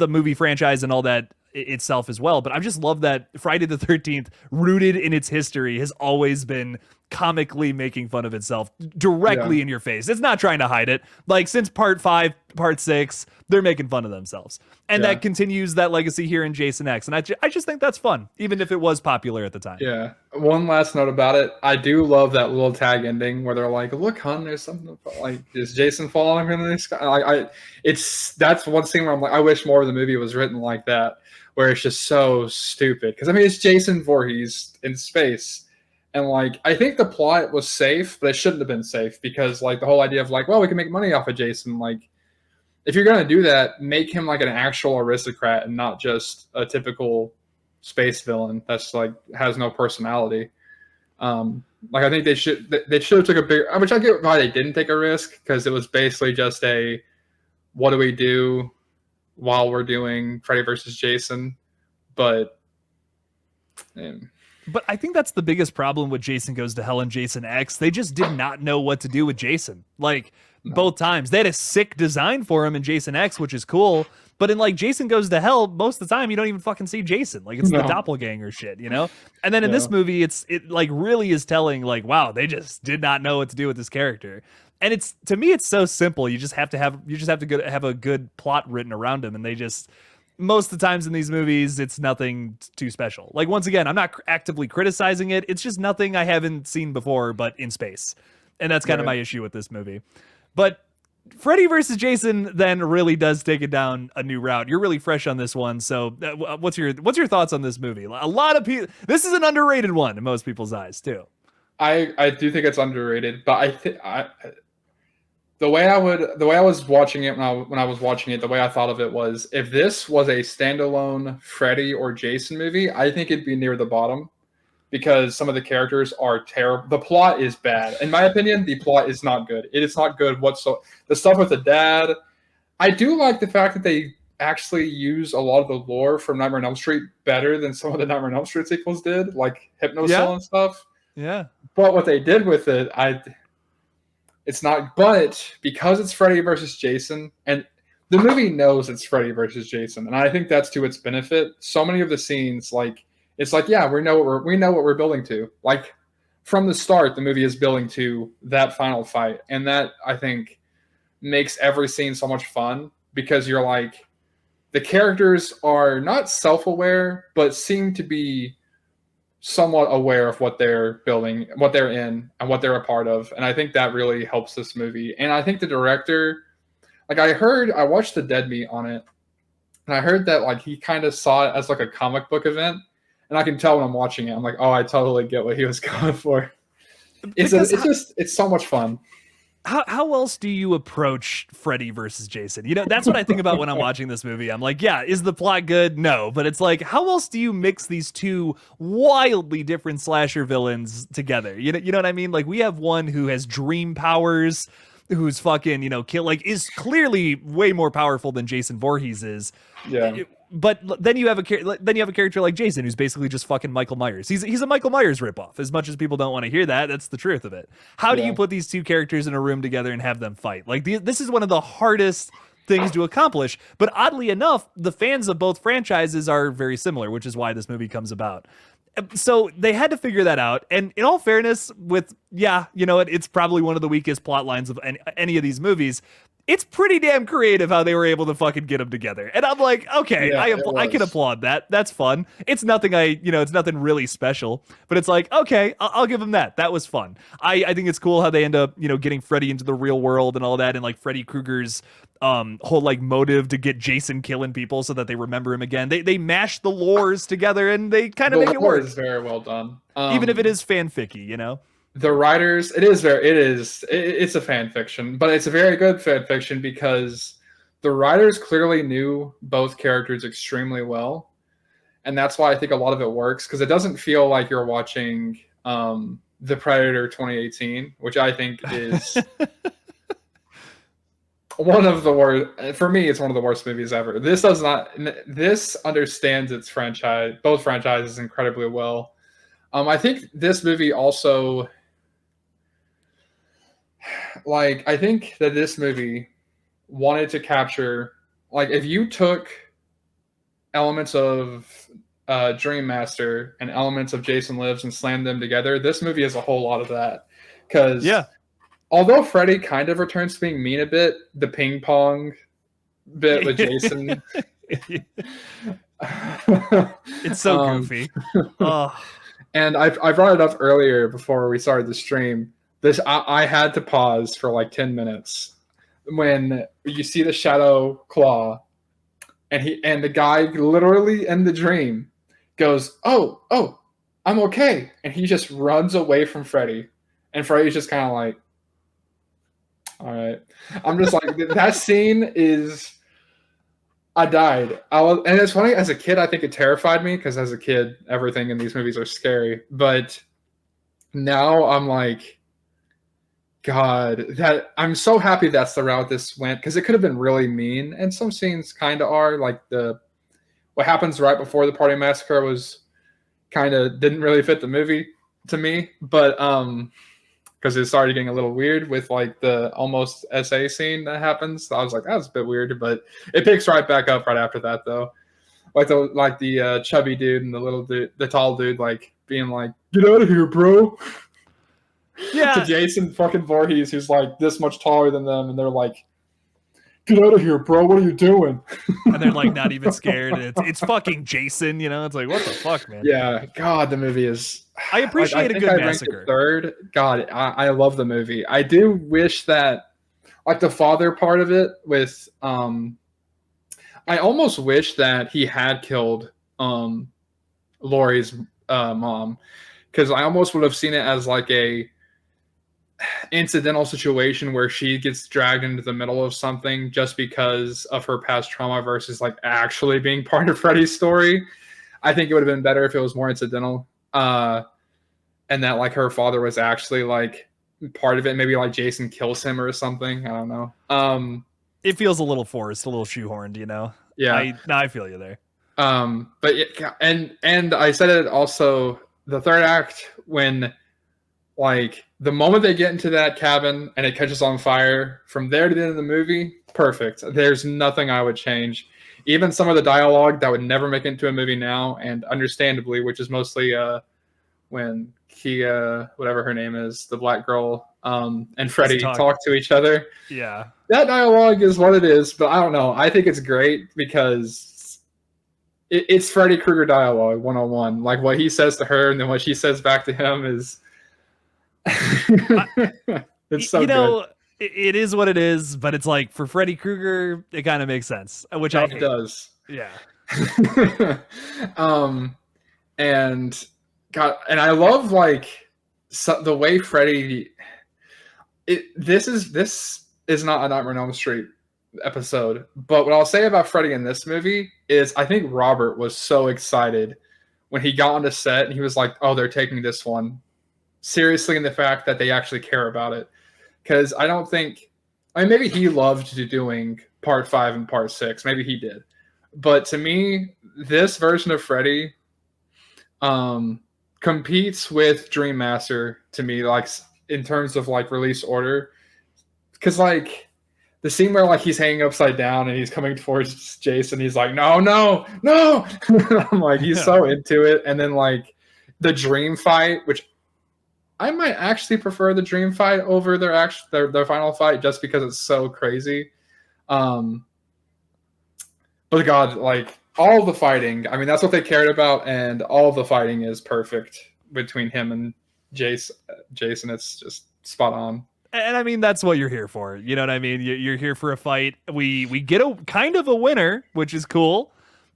movie franchise and all that itself as well. But I just love that Friday the 13th, rooted in its history, has always been comically making fun of itself directly in your face. It's not trying to hide it. Like since part 5, part 6, they're making fun of themselves. And that continues that legacy here in Jason X. And I just think that's fun, even if it was popular at the time. Yeah. One last note about it. I do love that little tag ending where they're like, look, hon, there's something like, is Jason falling from the sky? That's one scene where I'm like, I wish more of the movie was written like that, where it's just so stupid. Because I mean, it's Jason Voorhees in space. And like, I think the plot was safe, but it shouldn't have been safe because like the whole idea of like, well, we can make money off of Jason. Like, if you're gonna do that, make him like an actual aristocrat and not just a typical space villain that's like has no personality. Like I think they should have took a big, which I get why they didn't take a risk because it was basically just a, what do we do while we're doing Freddy versus Jason, but. But I think that's the biggest problem with Jason Goes to Hell and Jason X. They just did not know what to do with Jason. Like, both times. They had a sick design for him in Jason X, which is cool. But in, like, Jason Goes to Hell, most of the time, you don't even fucking see Jason. Like, it's the doppelganger shit, you know? And then in this movie, it, like, really is telling, like, wow, they just did not know what to do with this character. And it's, to me, it's so simple. You just have to have a good plot written around him. And they just... most of the times in these movies, it's nothing too special. Like, once again, I'm not actively criticizing it. It's just nothing I haven't seen before, but in space. And that's kind of my issue with this movie. But Freddy versus Jason then really does take it down a new route. You're really fresh on this one. So what's your thoughts on this movie? A lot of people, this is an underrated one in most people's eyes too. I do think it's underrated, but I think the way I was watching it when I was watching it, the way I thought of it was, if this was a standalone Freddy or Jason movie, I think it'd be near the bottom because some of the characters are terrible. The plot is bad. In my opinion, the plot is not good. It is not good whatsoever. The stuff with the dad, I do like the fact that they actually use a lot of the lore from Nightmare on Elm Street better than some of the Nightmare on Elm Street sequels did, like Hypnocell and stuff. Yeah. But what they did with it, it's not, but because it's Freddy versus Jason, and the movie knows it's Freddy versus Jason, and I think that's to its benefit. So many of the scenes, like, it's like, yeah, we know what we're building to. Like, from the start, the movie is building to that final fight, and that, I think, makes every scene so much fun, because you're like, the characters are not self-aware, but seem to be somewhat aware of what they're building, what they're in, and what they're a part of. And I think that really helps this movie. And I think the director, like, I watched the Dead Meat on it, and I heard that, like, he kind of saw it as like a comic book event. And I can tell when I'm watching it, I'm like, oh, I totally get what he was going for. It's so much fun. How else do you approach Freddy versus Jason? You know, that's what I think about when I'm watching this movie. I'm like, yeah, is the plot good? No. But it's like, how else do you mix these two wildly different slasher villains together? You know what I mean? Like, we have one who has dream powers, who's fucking, is clearly way more powerful than Jason Voorhees is. Yeah. But then you have a character like Jason, who's basically just fucking Michael Myers. He's a Michael Myers ripoff. As much as people don't want to hear that, that's the truth of it. How do you put these two characters in a room together and have them fight? Like, this is one of the hardest things to accomplish. But oddly enough, the fans of both franchises are very similar, which is why this movie comes about. So they had to figure that out. And in all fairness, it's probably one of the weakest plot lines of any of these movies. It's pretty damn creative how they were able to fucking get them together. And I'm like, okay, I can applaud that. That's fun. It's nothing it's nothing really special, but it's like, okay, I'll give them that. That was fun. I think it's cool how they end up, getting Freddy into the real world and all that. And like Freddy Krueger's whole like motive to get Jason killing people so that they remember him again. They mash the lores together and they kind of make it work. It's very well done. Even if it is fanficky, The writers, it's a fan fiction, but it's a very good fan fiction because the writers clearly knew both characters extremely well. And that's why I think a lot of it works, because it doesn't feel like you're watching The Predator 2018, which I think is one of the worst. For me, it's one of the worst movies ever. This understands its both franchises incredibly well. I think this movie also... like, I think that this movie wanted to capture, like, if you took elements of Dream Master and elements of Jason Lives and slam them together, this movie is a whole lot of that. Because although Freddy kind of returns to being mean a bit, the ping pong bit with Jason. It's so goofy. Oh. And I brought it up earlier before we started the stream. I had to pause for like 10 minutes when you see the shadow claw, and the guy literally in the dream goes, "Oh, I'm okay," and he just runs away from Freddy, and Freddy's just kind of like, "All right." I'm just like, that scene is. I died. And it's funny, as a kid, I think it terrified me because as a kid, everything in these movies are scary. But now I'm like, God, that I'm so happy that's the route this went, because it could have been really mean, and some scenes kind of are. Like what happens right before the party massacre was kind of didn't really fit the movie to me, but because it started getting a little weird with like the almost SA scene that happens. So I was like, that was a bit weird, but it picks right back up right after that though. Like the chubby dude and the little dude, the tall dude, like being like, "Get out of here, bro." Yeah. To Jason fucking Voorhees, who's like this much taller than them, and they're like, "Get out of here, bro. What are you doing?" And they're like not even scared. It's fucking Jason, you know? It's like, what the fuck, man? Yeah, God, the movie is. I appreciate a good massacre. Third, God, I love the movie. I do wish that, like the father part of it, with I almost wish that he had killed Laurie's mom, because I almost would have seen it as like a incidental situation where she gets dragged into the middle of something just because of her past trauma versus like actually being part of Freddy's story. I think it would have been better if it was more incidental. And that like her father was actually like part of it. Maybe like Jason kills him or something. I don't know. It feels a little forced, a little shoehorned, you know? Yeah. I feel you there. But and I said it also, the third act, when like the moment they get into that cabin and it catches on fire, from there to the end of the movie, perfect. There's nothing I would change. Even some of the dialogue that would never make it into a movie now, and understandably, which is mostly when Kia, whatever her name is, the black girl, and Freddy talk to each other. Yeah. That dialogue is what it is, but I don't know. I think it's great because it's Freddy Krueger dialogue 101. Like what he says to her and then what she says back to him is it's so good. It is what it is, but it's like for Freddy Krueger, it kind of makes sense, which I hate. It does. Yeah. And God, and I love like the way Freddy. This is not a Nightmare on Elm Street episode, but what I'll say about Freddy in this movie is I think Robert was so excited when he got onto set and he was like, "Oh, they're taking this one seriously," in the fact that they actually care about it. Because I don't think, I mean, maybe he loved doing part 5 and part 6. Maybe he did. But to me, this version of Freddy competes with Dream Master to me, like in terms of like release order. Because like the scene where like he's hanging upside down and he's coming towards Jason, he's like, no. I'm like, he's so into it. And then like the dream fight, which I might actually prefer the dream fight over their final fight just because it's so crazy. But God, like all the fighting, I mean, that's what they cared about, and all the fighting is perfect between him and Jason. It's just spot on. And I mean, that's what you're here for. You know what I mean? You're here for a fight. We get a kind of a winner, which is cool.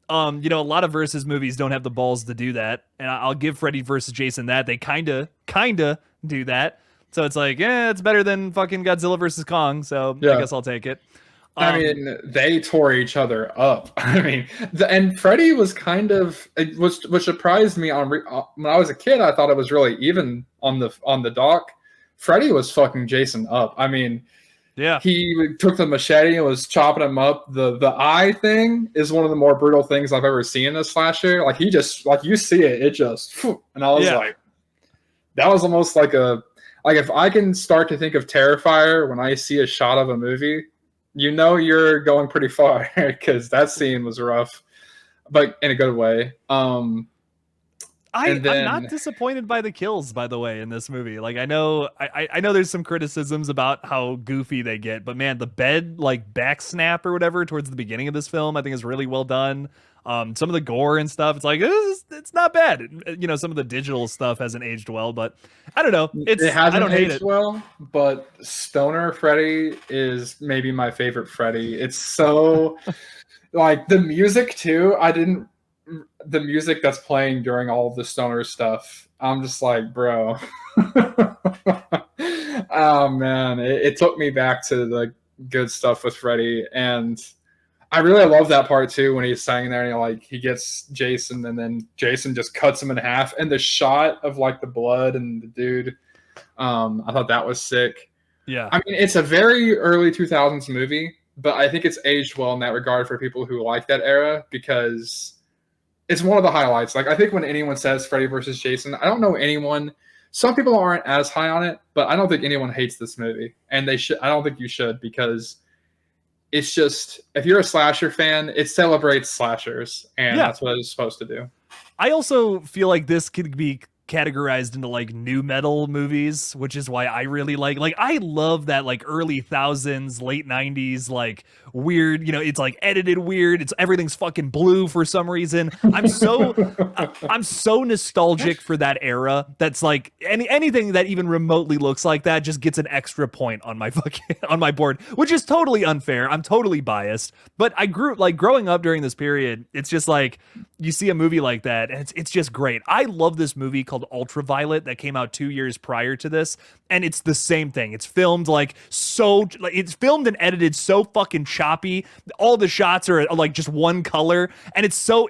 A lot of versus movies don't have the balls to do that, and I'll give Freddy versus Jason that they kind of do that. So it's like, it's better than fucking Godzilla versus Kong. So yeah. I guess I'll take it. I mean, they tore each other up. I mean, and Freddy was kind of, which surprised me when I was a kid. I thought it was really even on the dock. Freddy was fucking Jason up. I mean. Yeah, he took the machete and was chopping him up. The eye thing is one of the more brutal things I've ever seen in a slasher. Like he just, like you see it just, and I was like, that was almost like if I can start to think of Terrifier when I see a shot of a movie, you're going pretty far because that scene was rough. but in a good way. I'm not disappointed by the kills, by the way, in this movie. Like, I know there's some criticisms about how goofy they get, but man, the bed like back snap or whatever towards the beginning of this film, I think is really well done. Some of the gore and stuff, it's like it's not bad. You know, some of the digital stuff hasn't aged well, but I don't know. It hasn't I don't hate aged it. well, but Stoner Freddy is maybe my favorite Freddy. It's so like the music too. The music that's playing during all of the Stoner stuff, I'm just like, bro. Oh man, it took me back to the good stuff with Freddy, and I really love that part too when he's standing there and he gets Jason, and then Jason just cuts him in half, and the shot of like the blood and the dude, I thought that was sick. Yeah, I mean, it's a very early 2000s movie, but I think it's aged well in that regard for people who like that era, because it's one of the highlights. Like, I think when anyone says Freddy versus Jason, I don't know anyone. Some people aren't as high on it, but I don't think anyone hates this movie, and they should. I don't think you should, because it's just, if you're a slasher fan, it celebrates slashers, and that's what it's supposed to do. I also feel like this could be categorized into like new metal movies, which is why I really like I love that like early thousands, late 90s, like weird, you know, it's like edited weird, it's everything's fucking blue for some reason. I'm so nostalgic for that era. That's like anything that even remotely looks like that just gets an extra point on my fucking on my board, which is totally unfair. I'm totally biased, but I grew like growing up during this period, it's just like you see a movie like that and it's just great. I love this movie called Ultraviolet that came out 2 years prior to this, and it's the same thing. It's filmed it's filmed and edited so fucking choppy. All the shots are like just one color, and it's so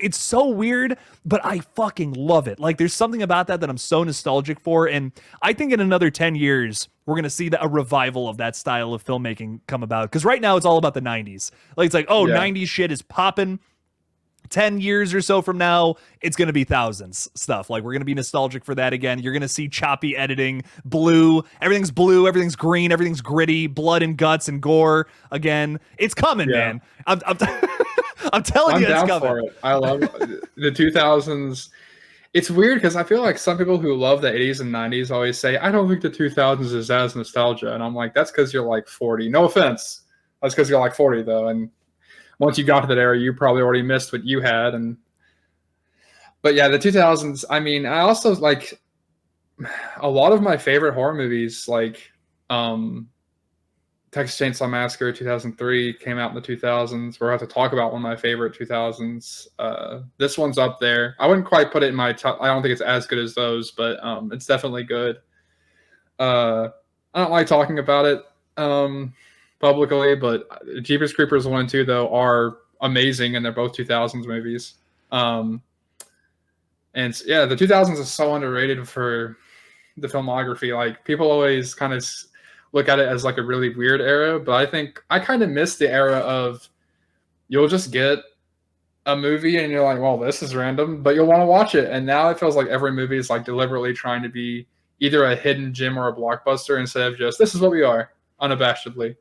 weird, but I fucking love it. Like, there's something about that I'm so nostalgic for, and I think in another 10 years we're gonna see a revival of that style of filmmaking come about, because right now it's all about the 90s. Like, it's like, 90s shit is popping. 10 years or so from now, it's going to be thousands stuff. Like, we're going to be nostalgic for that again. You're going to see choppy editing, blue, everything's green, everything's gritty, blood and guts and gore again. It's coming, man. I'm telling you, it's coming. For it. I love the 2000s. It's weird because I feel like some people who love the 80s and 90s always say, I don't think the 2000s is as nostalgia. And I'm like, that's because you're like 40. No offense. That's because you're like 40, though. And once you got to that era, you probably already missed what you had. But yeah, the 2000s, I mean, I also like a lot of my favorite horror movies, like Texas Chainsaw Massacre 2003 came out in the 2000s. We're going to talk about one of my favorite 2000s. This one's up there. I wouldn't quite put it in my top. I don't think it's as good as those, but it's definitely good. I don't like talking about it publicly, but Jeepers Creepers 1 and 2 though are amazing, and they're both 2000s movies. And yeah, the 2000s is so underrated for the filmography. Like, people always kind of look at it as like a really weird era, but I think I kind of miss the era of you'll just get a movie and you're like, well, this is random, but you'll want to watch it. And now it feels like every movie is like deliberately trying to be either a hidden gem or a blockbuster, instead of just, this is what we are, unabashedly.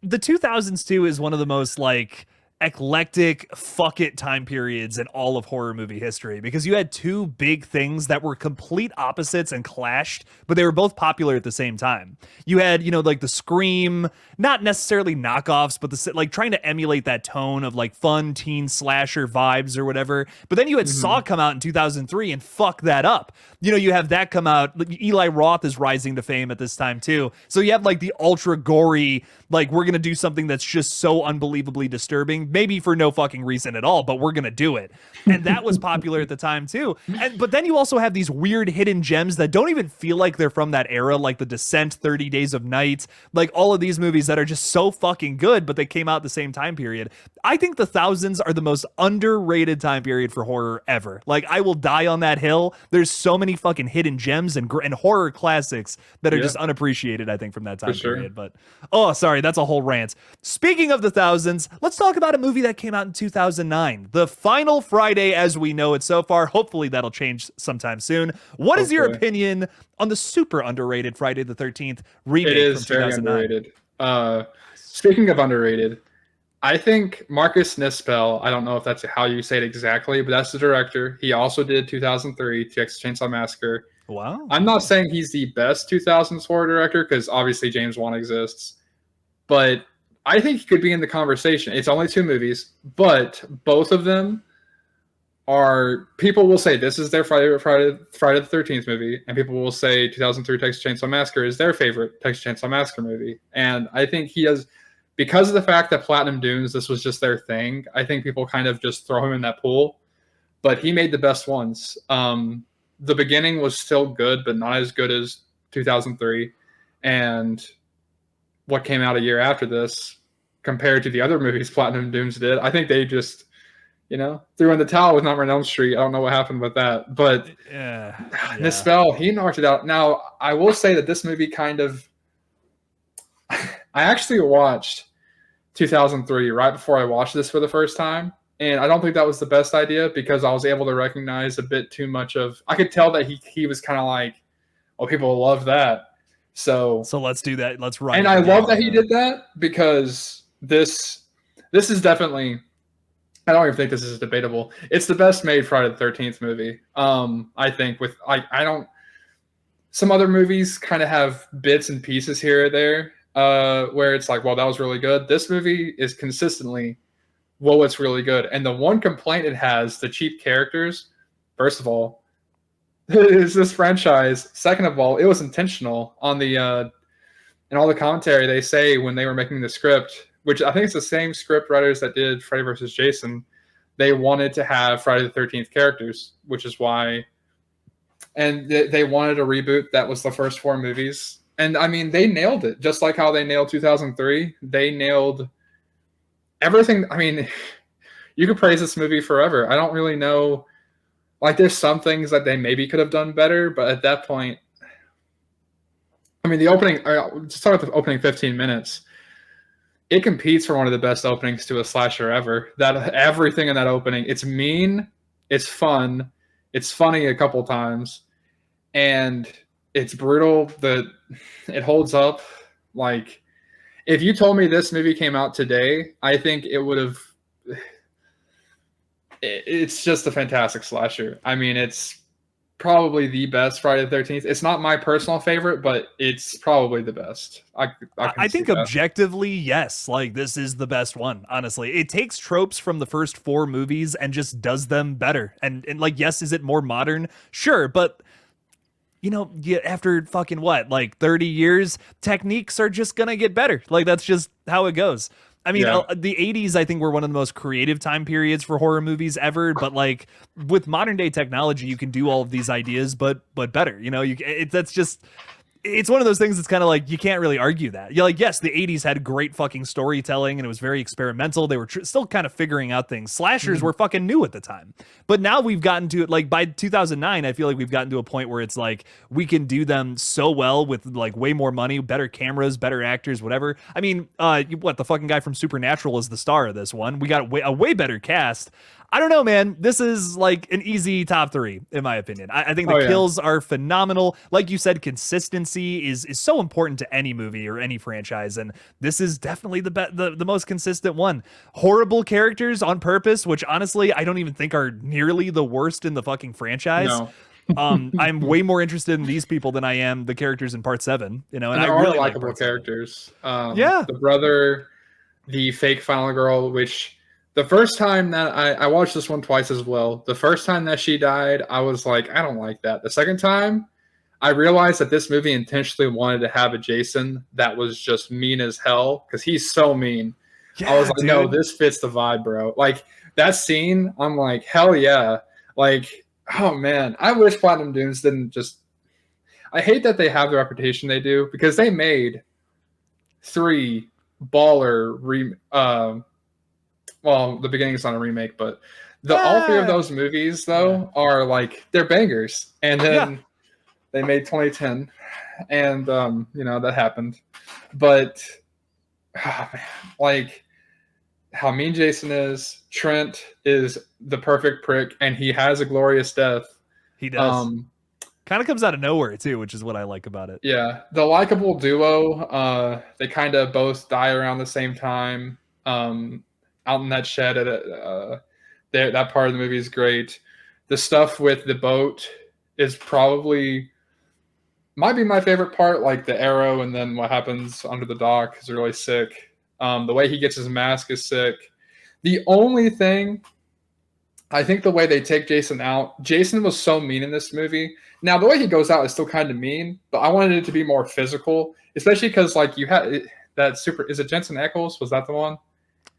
The 2000s too is one of the most like eclectic fuck it time periods in all of horror movie history, because you had two big things that were complete opposites and clashed, but they were both popular at the same time. You had, you know, like the Scream, not necessarily knockoffs, but the like trying to emulate that tone of like fun teen slasher vibes or whatever. But then you had Saw come out in 2003 and fuck that up. You know, you have that come out. Eli Roth is rising to fame at this time too. So you have like the ultra gory, like, we're going to do something that's just so unbelievably disturbing, maybe for no fucking reason at all, but we're going to do it. And that was popular at the time too. But then you also have these weird hidden gems that don't even feel like they're from that era, like The Descent, 30 Days of Night, like all of these movies that are just so fucking good, but they came out at the same time period. I think the thousands are the most underrated time period for horror ever. Like, I will die on that hill. There's so many fucking hidden gems and horror classics that are just unappreciated, I think, from that time period. But, oh, sorry, that's a whole rant. Speaking of the thousands, let's talk about a movie that came out in 2009. The Final Friday as we know it so far. Hopefully that'll change sometime soon. What is your opinion on the super underrated Friday the 13th remake from 2009? Very underrated. Speaking of underrated, I think Marcus Nispel, I don't know if that's how you say it exactly, but that's the director. He also did 2003, Texas Chainsaw Massacre. Wow. I'm not saying he's the best 2000s horror director because obviously James Wan exists, but I think he could be in the conversation. It's only 2 movies, but both of them are, people will say this is their Friday the 13th movie, and people will say 2003 Texas Chainsaw Massacre is their favorite Texas Chainsaw Massacre movie. And I think he has, because of the fact that Platinum Dunes, this was just their thing, I think people kind of just throw him in that pool. But he made the best ones. The beginning was still good, but not as good as 2003. And what came out a year after this, compared to the other movies Platinum Dunes did, I think they just, threw in the towel with Nightmare on Elm Street. I don't know what happened with that. But Nispel, he knocked it out. Now, I will say that this movie kind of... I actually watched 2003 right before I watched this for the first time. And I don't think that was the best idea because I was able to recognize a bit too much of... I could tell that he was kind of like, oh, people love that. So let's do that. Let's write. And I love that he did that because this is definitely... I don't even think this is debatable. It's the best made Friday the 13th movie. I think with... I don't... Some other movies kind of have bits and pieces here or there where it's like, well, that was really good. This movie is consistently... whoa, it's really good. And the one complaint it has, the cheap characters, first of all, is this franchise. Second of all, it was intentional on the in all the commentary they say when they were making the script, which I think it's the same script writers that did Freddy vs. Jason. They wanted to have Friday the 13th characters, which is why, and they wanted a reboot that was the first 4 movies. And I mean, they nailed it, just like how they nailed 2003. They nailed everything. I mean, you could praise this movie forever. I don't really know. Like, there's some things that they maybe could have done better, but at that point, I mean, the opening, just talk about the opening 15 minutes. It competes for one of the best openings to a slasher ever. That everything in that opening, it's mean, it's fun, it's funny a couple times, and it's brutal. It holds up. Like, if you told me this movie came out today, I think it would have... It's just a fantastic slasher. I mean, it's probably the best Friday the 13th. It's not my personal favorite, but it's probably the best. I think objectively, yes. Like, this is the best one, honestly. It takes tropes from the first 4 movies and just does them better. And like, yes, is it more modern? Sure, but... after fucking what, like 30 years, techniques are just gonna get better. Like, that's just how it goes. I mean, the 80s, I think, were one of the most creative time periods for horror movies ever. But like, with modern day technology, you can do all of these ideas, but better. That's just... It's one of those things that's kind of like, you can't really argue that. You're like, yes, the 80s had great fucking storytelling and it was very experimental. They were still kind of figuring out things. Slashers were fucking new at the time. But now we've gotten to it, like by 2009, I feel like we've gotten to a point where it's like, we can do them so well with like way more money, better cameras, better actors, whatever. I mean, the fucking guy from Supernatural is the star of this one. We got a way better cast. I don't know, man. This is like an easy top 3, in my opinion. I think the kills are phenomenal. Like you said, consistency is so important to any movie or any franchise, and this is definitely the most consistent one. Horrible characters on purpose, which honestly I don't even think are nearly the worst in the fucking franchise. No. I'm way more interested in these people than I am the characters in Part 7. And I there really likable characters. The brother, the fake final girl, which... The first time that I watched this one twice as well. The first time that she died, I was like, I don't like that. The second time, I realized that this movie intentionally wanted to have a Jason that was just mean as hell because he's so mean. Yeah, I was like, dude. No, this fits the vibe, bro. Like, that scene, I'm like, hell yeah. Like, oh man, I wish Platinum Dunes didn't just... I hate that they have the reputation they do because they made 3 baller... well, the beginning's not a remake, but all 3 of those movies, though, are like, they're bangers. And then they made 2010, and, that happened. But, like, how mean Jason is, Trent is the perfect prick, and he has a glorious death. He does. Kind of comes out of nowhere, too, which is what I like about it. Yeah. The likable duo, they kind of both die around the same time. out in that shed at there. That part of the movie is great. The stuff with the boat is probably might be my favorite part. Like the arrow and then what happens under the dock is really sick. The way he gets his mask is sick. The only thing, I think the way they take Jason out, Jason was so mean in this movie. Now the way he goes out is still kind of mean, but I wanted it to be more physical, especially because like you had that super. Is it Jensen Ackles? Was that the one?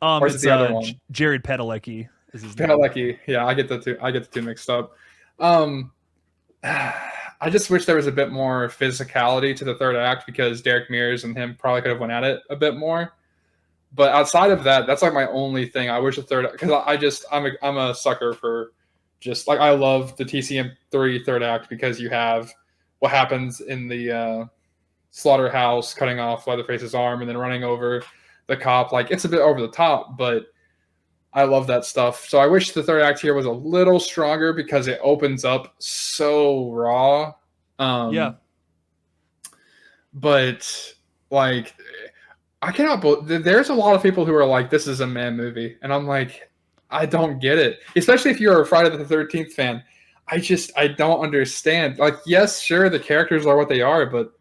Or is It's it the other one? Jared Padalecki is his name. Padalecki. Yeah, I get the two. I get the two mixed up. I just wish there was a bit more physicality to the third act because Derek Mears and him probably could have went at it a bit more. But outside of that, that's like my only thing. I wish the third, because I'm a sucker for just like I love the TCM3 third act because you have what happens in the slaughterhouse, cutting off Leatherface's arm and then running over the cop. Like it's a bit over the top, but I love that stuff. So I wish the third act here was a little stronger because it opens up so raw. Yeah. But like I cannot believe there's a lot of people who are like, this is a man movie. And I'm like, I don't get it. Especially if you're a Friday the 13th fan. I don't understand. Like, yes, sure, the characters are what they are, but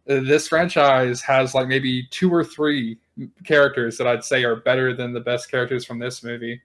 this franchise has like maybe 2 or 3 characters that I'd say are better than the best characters from this movie.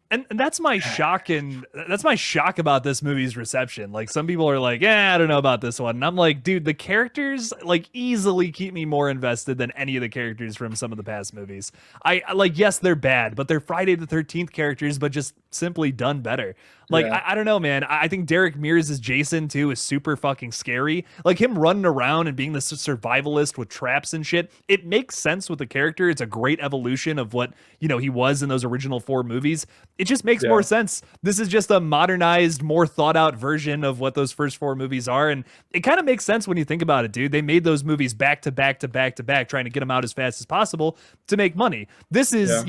And that's my shock, and that's my shock about this movie's reception. Like some people are like, I don't know about this one. And I'm like, dude, the characters like easily keep me more invested than any of the characters from some of the past movies. I like, yes, they're bad, but they're Friday the 13th characters, but just simply done better. Like, Yeah. I don't know, man. I think Derek Mears as Jason, too, is super fucking scary. Like, him running around and being this survivalist with traps and shit, it makes sense with the character. It's a great evolution of what, he was in those original 4 movies. It just makes more sense. This is just a modernized, more thought-out version of what those first 4 movies are, and it kind of makes sense when you think about it, dude. They made those movies back to back to back to back, trying to get them out as fast as possible to make money. This is,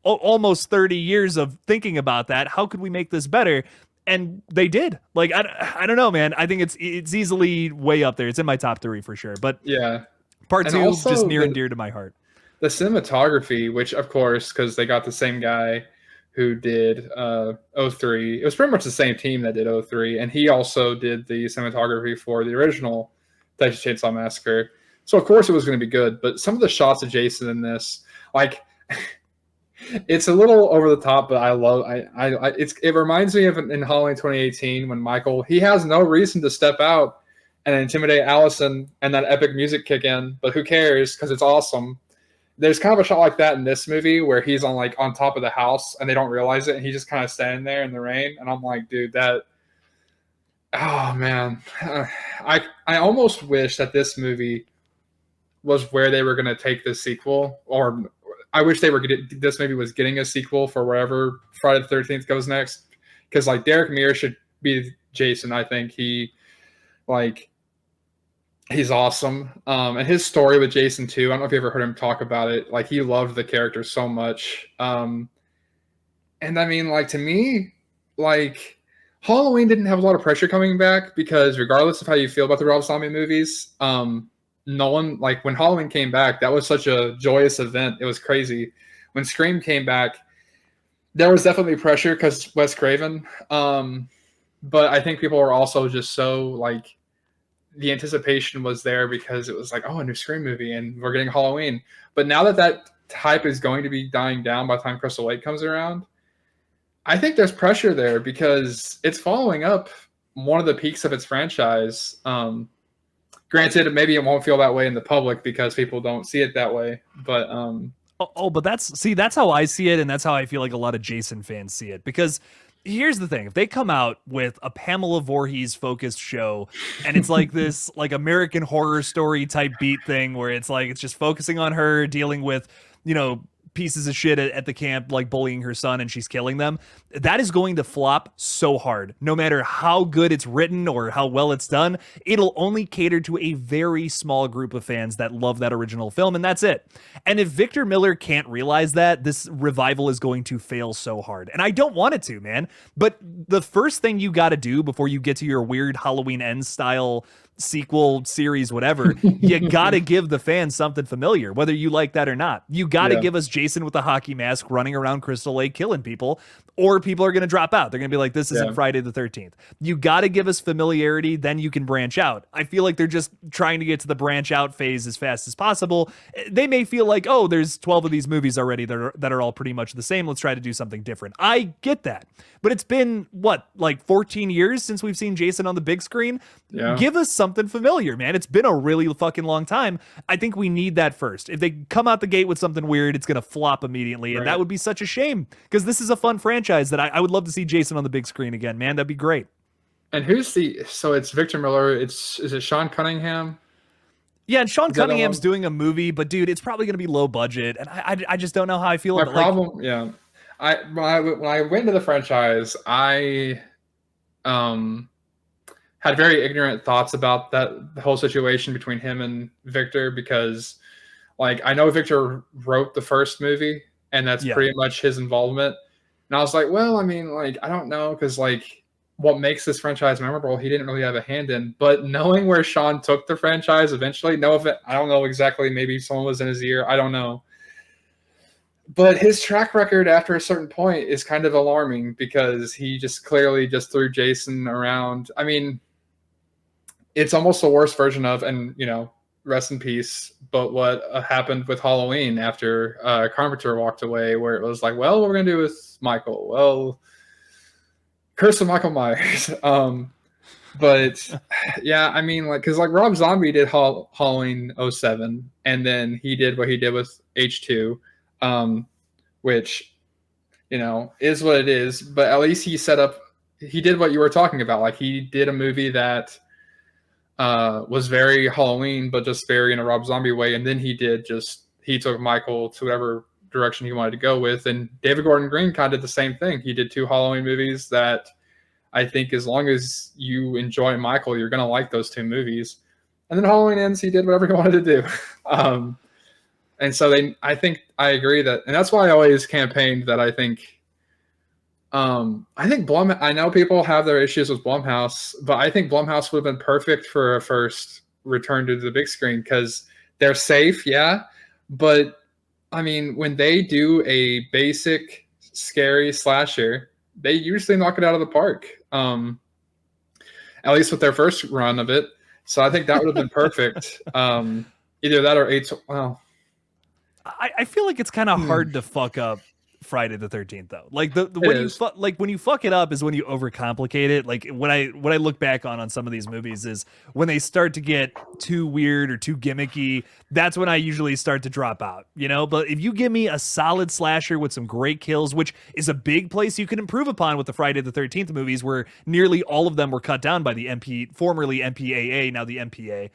almost 30 years of thinking about that. How could we make this better? And they did. Like, I don't know, man. I think it's easily way up there. It's in my top 3 for sure. But yeah, part and 2 also just near and dear to my heart. The cinematography, which of course, because they got the same guy who did 03. It was pretty much the same team that did 03, and he also did the cinematography for the original Texas Chainsaw Massacre. So of course it was going to be good. But some of the shots of Jason in this, like. It's a little over the top, but I love. It reminds me of in Halloween 2018 when Michael he has no reason to step out and intimidate Allison and that epic music kick in, but who cares because it's awesome. There's kind of a shot like that in this movie where he's on top of the house and they don't realize it, and he's just kind of standing there in the rain, and I'm like, dude, that. Oh man, I almost wish that this movie was where they were going to take the sequel, or I wish they were this movie was getting a sequel for wherever Friday the 13th goes next. Because like Derek Mears should be Jason. I think he's awesome. And his story with Jason too. I don't know if you ever heard him talk about it. Like he loved the character so much. And I mean, like to me, like Halloween didn't have a lot of pressure coming back because regardless of how you feel about the Rob Zombie movies, no one, like when Halloween came back, that was such a joyous event. It was crazy. When Scream came back, there was definitely pressure because Wes Craven. But I think people were also just so like the anticipation was there because it was like, oh, a new Scream movie and we're getting Halloween. But now that hype is going to be dying down by the time Crystal Lake comes around, I think there's pressure there because it's following up one of the peaks of its franchise. Granted, maybe it won't feel that way in the public because people don't see it that way. But but that's how I see it, and that's how I feel like a lot of Jason fans see it. Because here's the thing: if they come out with a Pamela Voorhees focused show, and it's like this like American Horror Story type beat thing, where it's like it's just focusing on her dealing with pieces of shit at the camp, like bullying her son, and she's killing them, that is going to flop so hard. No matter how good it's written or how well it's done, it'll only cater to a very small group of fans that love that original film, and that's it. And if Victor Miller can't realize that, this revival is going to fail so hard. And I don't want it to, man. But the first thing you got to do before you get to your weird Halloween Ends style sequel series, whatever, you gotta give the fans something familiar, whether you like that or not. You gotta give us Jason with a hockey mask running around Crystal Lake killing people, or people are gonna drop out. They're gonna be like, this isn't Friday the 13th. You gotta give us familiarity, then you can branch out. I feel like they're just trying to get to the branch out phase as fast as possible. They may feel like, oh, there's 12 of these movies already that are all pretty much the same. Let's try to do something different. I get that. But it's been, what, like 14 years since we've seen Jason on the big screen? Give us something familiar, man. It's been a really fucking long time. I think we need that first. If they come out the gate with something weird, it's going to flop immediately. And that would be such a shame, because this is a fun franchise that I would love to see Jason on the big screen again, man. That'd be great. And so it's Victor Miller. Is it Sean Cunningham? Yeah, and Sean Cunningham's doing a movie, but dude, it's probably going to be low budget. And I just don't know how I feel about it. My problem, when I went into the franchise, I had very ignorant thoughts about the whole situation between him and Victor, because like I know Victor wrote the first movie and that's pretty much his involvement. And I was like, well, I mean, like, I don't know, because like what makes this franchise memorable, he didn't really have a hand in. But knowing where Sean took the franchise eventually, I don't know exactly, maybe someone was in his ear, I don't know. But his track record after a certain point is kind of alarming, because he just clearly just threw Jason around. I mean, it's almost the worst version of, and you know, rest in peace, but what happened with Halloween after Carpenter walked away, where it was like, well, what we're gonna do with Michael? Well, curse of Michael Myers. But yeah, I mean, like, because like Rob Zombie did Halloween 07, and then he did what he did with H2, which, you know, is what it is. But at least he did what you were talking about. Like, he did a movie that was very Halloween, but just very in a Rob Zombie way. And then he took Michael to whatever direction he wanted to go with. And David Gordon Green kind of did the same thing. He did 2 Halloween movies that I think, as long as you enjoy Michael, you're going to like those 2 movies. And then Halloween Ends, he did whatever he wanted to do. And so I think I agree that, and that's why I always campaigned that I think I know people have their issues with Blumhouse, but I think Blumhouse would have been perfect for a first return to the big screen, because they're safe, but I mean, when they do a basic scary slasher, they usually knock it out of the park, at least with their first run of it. So I think that would have been perfect. Either that or well, I feel like it's kind of hard to fuck up Friday the 13th though. Like when you fuck it up is when you overcomplicate it. Like what I look back on some of these movies is when they start to get too weird or too gimmicky. That's when I usually start to drop out, you know. But if you give me a solid slasher with some great kills, which is a big place you can improve upon with the Friday the 13th movies, where nearly all of them were cut down by the formerly MPAA, now the MPA.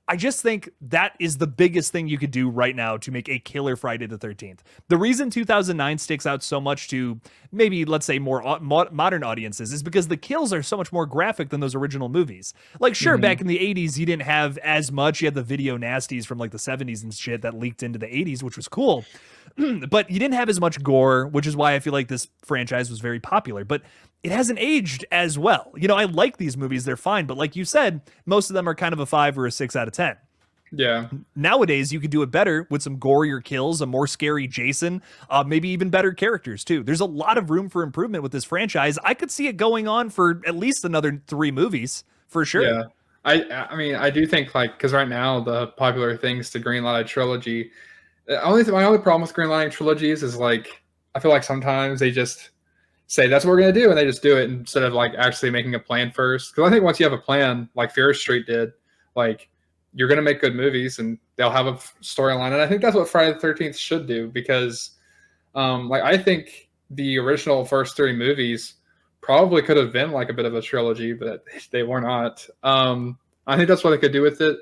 I just think that is the biggest thing you could do right now to make a killer Friday the 13th. The reason 2009 sticks out so much to maybe, let's say, more modern audiences is because the kills are so much more graphic than those original movies. Like, sure, back in the 80s, you didn't have as much. You had the video nasties from like the 70s and shit that leaked into the 80s, which was cool. But you didn't have as much gore, which is why I feel like this franchise was very popular. But it hasn't aged as well. You know, I like these movies. They're fine. But like you said, most of them are kind of a 5 or a 6 out of 10. Yeah. Nowadays, you could do it better with some gorier kills, a more scary Jason, maybe even better characters, too. There's a lot of room for improvement with this franchise. I could see it going on for at least another 3 movies, for sure. Yeah. I mean, I do think, like, because right now the popular things to greenlight a trilogy, my only problem with greenlighting trilogies is, like, I feel like sometimes they just say that's what we're going to do, and they just do it instead of like actually making a plan first. Because I think once you have a plan, like Fear Street did, like, you're going to make good movies and they'll have a storyline. And I think that's what Friday the 13th should do, because like, I think the original first 3 movies probably could have been like a bit of a trilogy, but they were not. I think that's what they could do with it.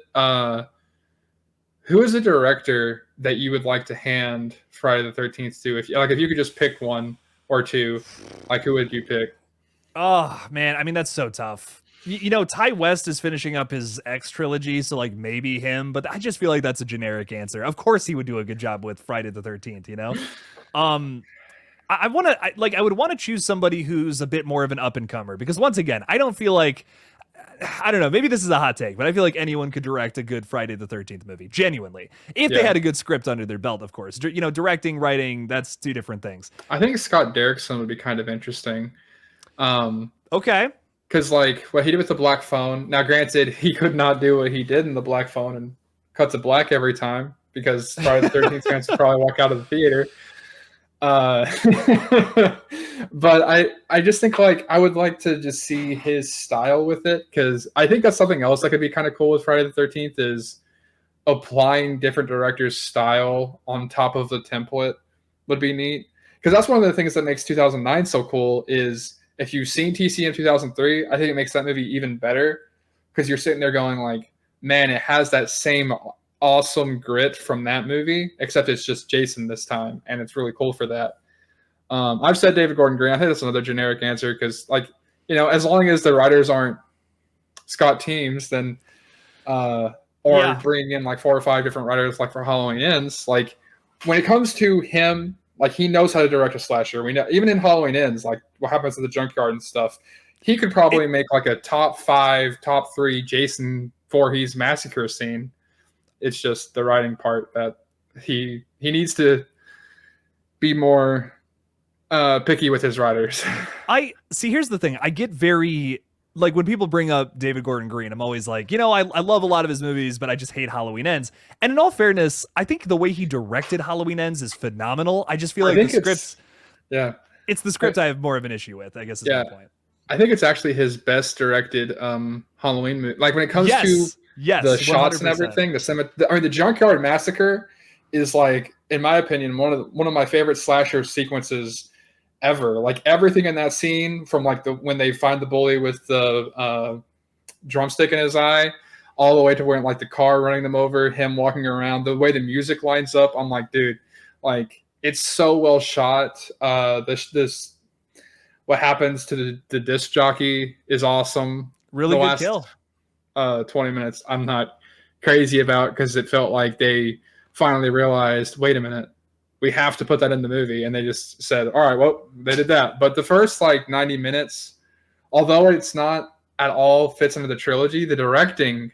Who is the director that you would like to hand Friday the 13th to? If you could just pick 1 or 2, like, who would you pick? Oh man, I mean, that's so tough. You know, Ty West is finishing up his X trilogy, so like maybe him, but I just feel like that's a generic answer. Of course he would do a good job with Friday the 13th, you know? I would want to choose somebody who's a bit more of an up and comer, because once again, I don't feel like I don't know, maybe this is a hot take, but I feel like anyone could direct a good Friday the 13th movie, genuinely. If they had a good script under their belt, of course. You know, directing, writing, that's two different things. I think Scott Derrickson would be kind of interesting. Okay. Because, like, what he did with the Black Phone, now granted, he could not do what he did in the Black Phone and cut to black every time, because Friday the 13th fans would probably walk out of the theater. But I just think, like, I would like to just see his style with it, because I think that's something else that could be kind of cool with Friday the 13th is applying different directors' style on top of the template would be neat. Because that's one of the things that makes 2009 so cool is if you've seen TC in 2003, I think it makes that movie even better, because you're sitting there going like, man, it has that same awesome grit from that movie, except it's just Jason this time, and it's really cool for that. I've said David Gordon Green. I think that's another generic answer because, like, you know, as long as the writers aren't Scott Teems, then bring in like 4 or 5 different writers, like for Halloween Ends. Like when it comes to him, like he knows how to direct a slasher. We know even in Halloween Ends, like what happens at the junkyard and stuff. He could probably make like a top 5, top 3 Jason Voorhees massacre scene. It's just the writing part that he needs to be more picky with his writers. I see. Here's the thing. I get very like when people bring up David Gordon Green, I'm always like, you know, I love a lot of his movies, but I just hate Halloween Ends. And in all fairness, I think the way he directed Halloween Ends is phenomenal. I just feel like the script, it's the script I have more of an issue with, I guess is my point. I think it's actually his best directed Halloween movie. Like when it comes to the shots 100%. And everything, the Junkyard Massacre is, like, in my opinion, one of my favorite slasher sequences ever. Like everything in that scene, from like when they find the bully with the drumstick in his eye, all the way to where like the car running them over, him walking around, the way the music lines up. I'm like, dude, like it's so well shot. This what happens to the disc jockey is awesome. Really good kill. 20 minutes I'm not crazy about, because it felt like they finally realized, wait a minute, we have to put that in the movie, and they just said, all right, well, they did that. But the first like 90 minutes, although it's not at all fits into the trilogy, the directing,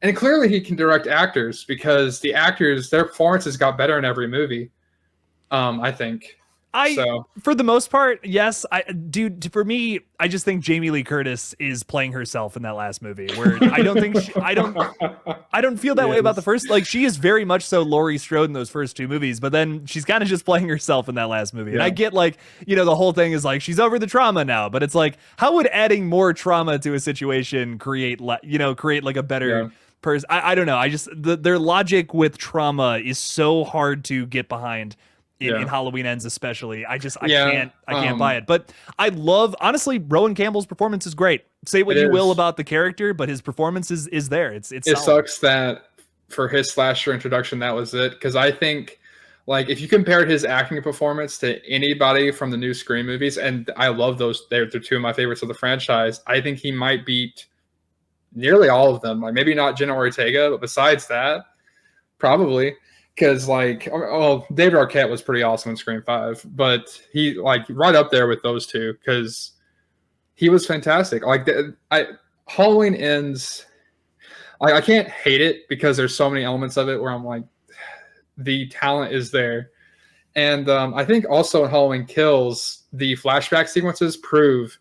and clearly he can direct actors, because the actors, their performances got better in every movie. I think. For the most part, yes. For me, I just think Jamie Lee Curtis is playing herself in that last movie. Where I don't think I don't feel that way about the first. Like she is very much so Laurie Strode in those first 2 movies, but then she's kind of just playing herself in that last movie. And I get like, you know, the whole thing is like she's over the trauma now, but it's like, how would adding more trauma to a situation create like a better person? I don't know. I just their logic with trauma is so hard to get behind. In Halloween Ends especially. I can't buy it. But I love, honestly, Rowan Campbell's performance is great. Say what you will about the character, but his performance is there. It sucks that for his slasher introduction, that was it. Because I think, like, if you compared his acting performance to anybody from the new Scream movies, and I love those, they're 2 of my favorites of the franchise, I think he might beat nearly all of them. Like, maybe not Jenna Ortega, but besides that, probably. Because, like, well, David Arquette was pretty awesome in Scream 5, but he, like, right up there with those 2, because he was fantastic. Like, Halloween Ends, I can't hate it, because there's so many elements of it where I'm like, the talent is there. And I think also in Halloween Kills, the flashback sequences prove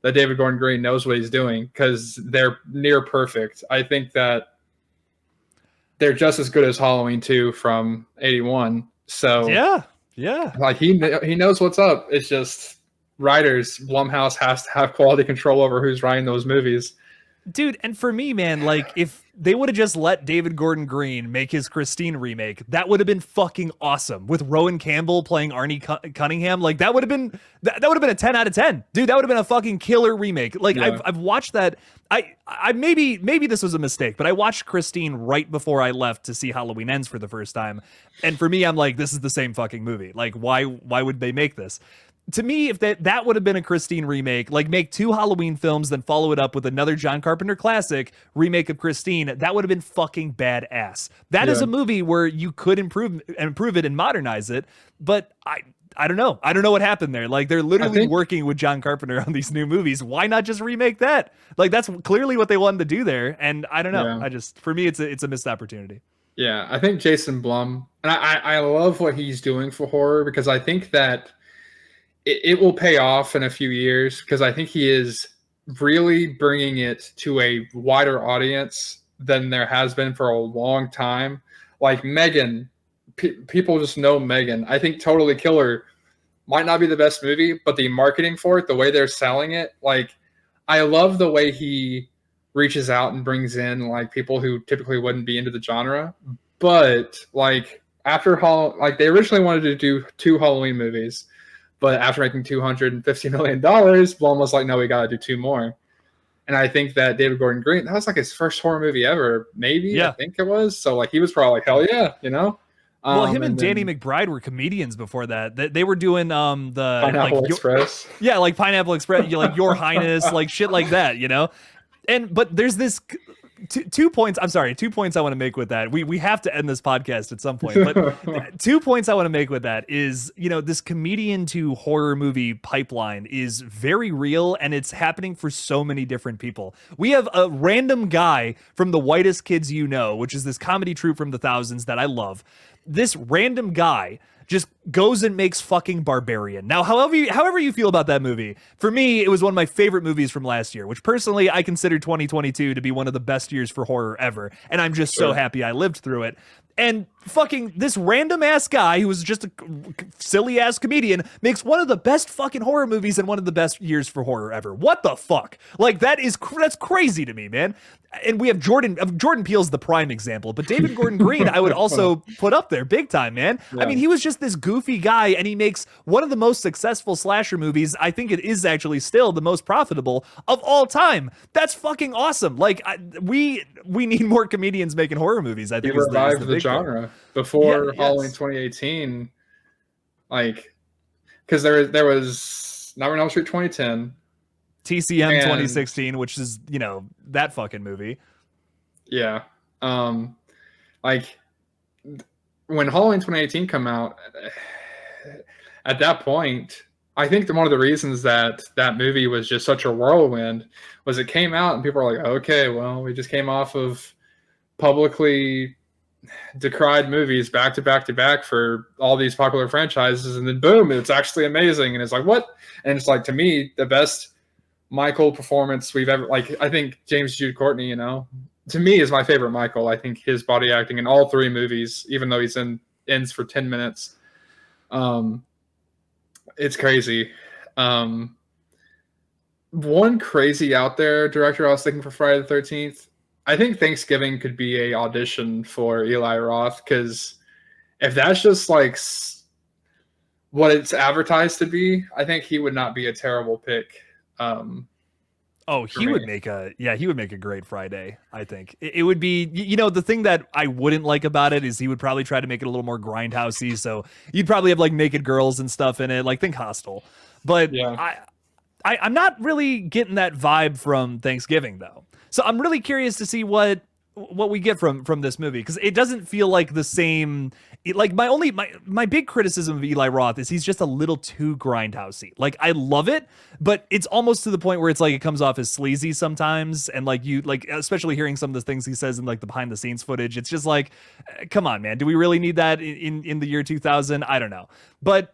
that David Gordon Green knows what he's doing, because they're near perfect. I think that they're just as good as Halloween 2 from 81. So yeah. Like he knows what's up. It's just writers, Blumhouse has to have quality control over who's writing those movies. Dude, and for me, man, like if they would have just let David Gordon Green make his Christine remake, that would have been fucking awesome. With Rowan Campbell playing Arnie Cunningham, like that would have been a 10 out of 10. Dude, that would have been a fucking killer remake. Like I've watched that. I maybe this was a mistake, but I watched Christine right before I left to see Halloween Ends for the first time. And for me, I'm like, this is the same fucking movie. Like why would they make this? To me, if that would have been a Christine remake, like make 2 Halloween films, then follow it up with another John Carpenter classic remake of Christine, that would have been fucking badass. That is a movie where you could improve it and modernize it, but I don't know. I don't know what happened there. Like, they're literally working with John Carpenter on these new movies. Why not just remake that? Like, that's clearly what they wanted to do there. And I don't know. Yeah. For me, it's a missed opportunity. Yeah, I think Jason Blum, and I love what he's doing for horror, because I think that it will pay off in a few years, because I think he is really bringing it to a wider audience than there has been for a long time. Like Megan, people just know Megan. I think Totally Killer might not be the best movie, but the marketing for it, the way they're selling it, like, I love the way he reaches out and brings in like people who typically wouldn't be into the genre. But like like they originally wanted to do 2 Halloween movies, but after making $250 million, Blum was like, no, we got to do 2 more. And I think that David Gordon Green, that was like his first horror movie ever, maybe. Yeah. I think it was. So like he was probably like, hell yeah, you know. Well, him and Danny McBride were comedians before that. They were doing the Pineapple Express. Yeah, like Pineapple Express, like Your Highness, like shit like that, you know. But there's this 2 points. I'm sorry, 2 points I want to make with that. We have to end this podcast at some point. But 2 points I want to make with that is, you know, this comedian to horror movie pipeline is very real, and it's happening for so many different people. We have a random guy from The Whitest Kids You Know, which is this comedy troupe from the thousands that I love. This random guy just goes and makes fucking Barbarian. Now, however you feel about that movie, for me, it was one of my favorite movies from last year, which personally I consider 2022 to be one of the best years for horror ever. And I'm just so happy I lived through it. And fucking this random ass guy who was just a silly ass comedian makes one of the best fucking horror movies and one of the best years for horror ever. What the fuck? Like, that's crazy to me, man. And we have Jordan Peele's the prime example, but David Gordon Green I would also put up there big time, man. Yeah. I mean, he was just this goofy guy, and he makes one of the most successful slasher movies. I think it is actually still the most profitable of all time. That's fucking awesome. Like, we need more comedians making horror movies. I think he revived the genre before Halloween 2018. Like, because there was Nightmare on Elm Street 2010. TCM 2016, which is, you know, that fucking movie. Yeah. Like, when Halloween 2018 come out, at that point, I think one of the reasons that movie was just such a whirlwind was it came out and people were like, okay, well, we just came off of publicly decried movies back to back to back for all these popular franchises, and then boom, it's actually amazing. And it's like, what? And it's like, to me, the best Michael performance we've ever, like, I think James Jude Courtney, you know, to me is my favorite Michael. I think his body acting in all 3 movies, even though he's ends for 10 minutes, it's crazy. One crazy out there director I was thinking for Friday the 13th, I think Thanksgiving could be a audition for Eli Roth, because if that's just like what it's advertised to be, I think he would not be a terrible pick. He would make a great Friday. I think it would be, you know, the thing that I wouldn't like about it is he would probably try to make it a little more grindhousey. So you'd probably have like naked girls and stuff in it, like think Hostel. But yeah. I'm not really getting that vibe from Thanksgiving though. So I'm really curious to see what we get from this movie, because it doesn't feel like the same. Like my big criticism of Eli Roth is he's just a little too grindhousey. Like, I love it, but it's almost to the point where it's like it comes off as sleazy sometimes, and like especially hearing some of the things he says in like the behind the scenes footage, it's just like, come on, man, do we really need that in the year 2000? I don't know, but.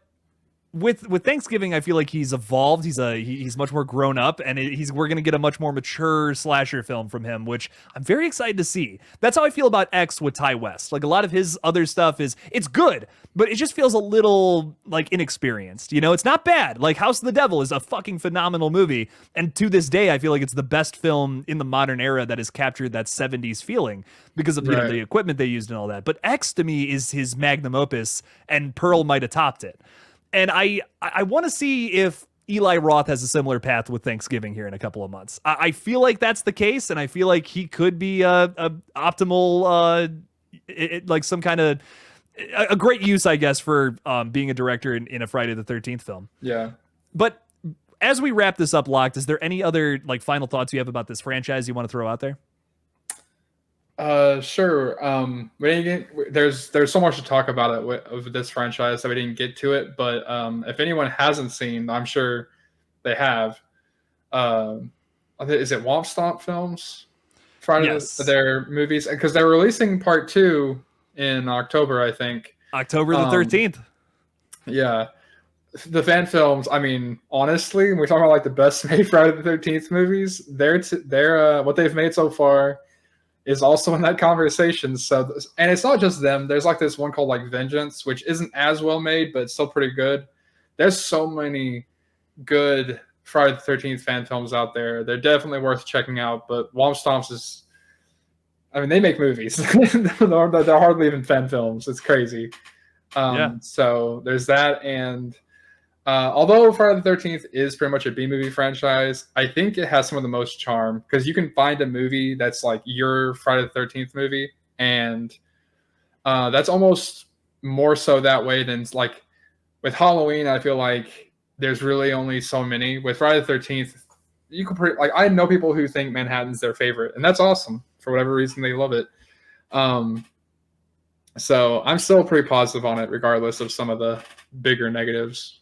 With Thanksgiving, I feel like he's evolved. He's much more grown up, and we're gonna get a much more mature slasher film from him, which I'm very excited to see. That's how I feel about X with Ty West. Like, a lot of his other stuff it's good, but it just feels a little like inexperienced. You know, it's not bad. Like House of the Devil is a fucking phenomenal movie, and to this day, I feel like it's the best film in the modern era that has captured that 70s feeling because of the equipment they used and all that. But X to me is his magnum opus, and Pearl might have topped it. And I want to see if Eli Roth has a similar path with Thanksgiving here in a couple of months. I feel like that's the case, and I feel like he could be a optimal, like some kind of a great use, I guess, for being a director in a Friday the 13th film. Yeah. But as we wrap this up, Locked, is there any other like final thoughts you have about this franchise you want to throw out there? Sure. We didn't there's so much to talk about it of this franchise that we didn't get to it. But if anyone hasn't seen, I'm sure they have. Is it Womp Stomp Films? Yes. Their movies, because they're releasing part 2 in October, I think. October the 13th. Yeah. The fan films, I mean, honestly, when we're talking about like the best made Friday the 13th movies, they're what they've made so far is also in that conversation. So, and it's not just them. There's like this one called like Vengeance, which isn't as well made, but it's still pretty good. There's so many good Friday the 13th fan films out there. They're definitely worth checking out. But Womp Stomps is, I mean, they make movies. They're hardly even fan films. It's crazy. So there's that. And although Friday the 13th is pretty much a B movie franchise, I think it has some of the most charm because you can find a movie that's like your Friday the 13th movie, and that's almost more so that way than like with Halloween. I feel like there's really only so many. With Friday the 13th, you can like I know people who think Manhattan's their favorite, and that's awesome for whatever reason they love it. So I'm still pretty positive on it, regardless of some of the bigger negatives.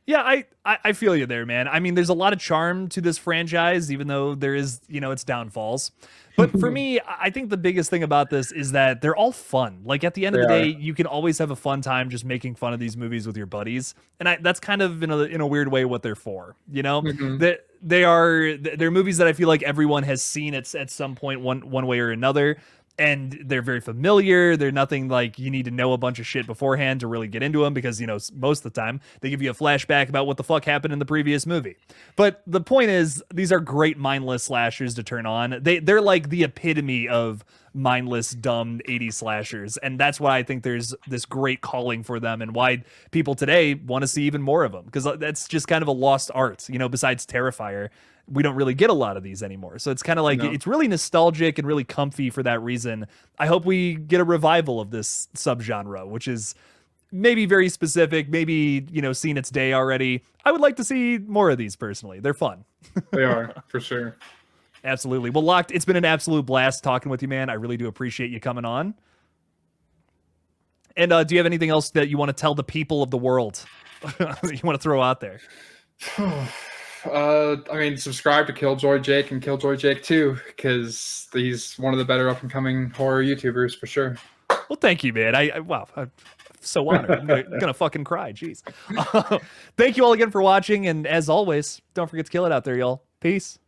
Yeah, I feel you there, man. I mean, there's a lot of charm to this franchise, even though there is, its downfalls. But for me, I think the biggest thing about this is that they're all fun. Like at the end of the day, you can always have a fun time just making fun of these movies with your buddies, and that's kind of in a weird way what they're for. That they're movies that I feel like everyone has seen at some point one way or another. And they're very familiar. They're nothing like you need to know a bunch of shit beforehand to really get into them because, most of the time they give you a flashback about what the fuck happened in the previous movie. But the point is, these are great mindless slashers to turn on. They're like the epitome of mindless, dumb 80s slashers. And that's why I think there's this great calling for them and why people today want to see even more of them. Because that's just kind of a lost art, besides Terrifier. We don't really get a lot of these anymore. So it's kind of like, it's really nostalgic and really comfy for that reason. I hope we get a revival of this subgenre, which is maybe very specific, maybe, seen its day already. I would like to see more of these personally. They're fun. They are, for sure. Absolutely. Well, Locked, it's been an absolute blast talking with you, man. I really do appreciate you coming on. And do you have anything else that you want to tell the people of the world you want to throw out there? I mean, subscribe to KillJoy Jake and KillJoy Jake 2, because he's one of the better up and coming horror YouTubers for sure. Well, thank you, man. I'm so honored. I'm gonna fucking cry. Jeez. Thank you all again for watching, and as always, don't forget to kill it out there, y'all. Peace.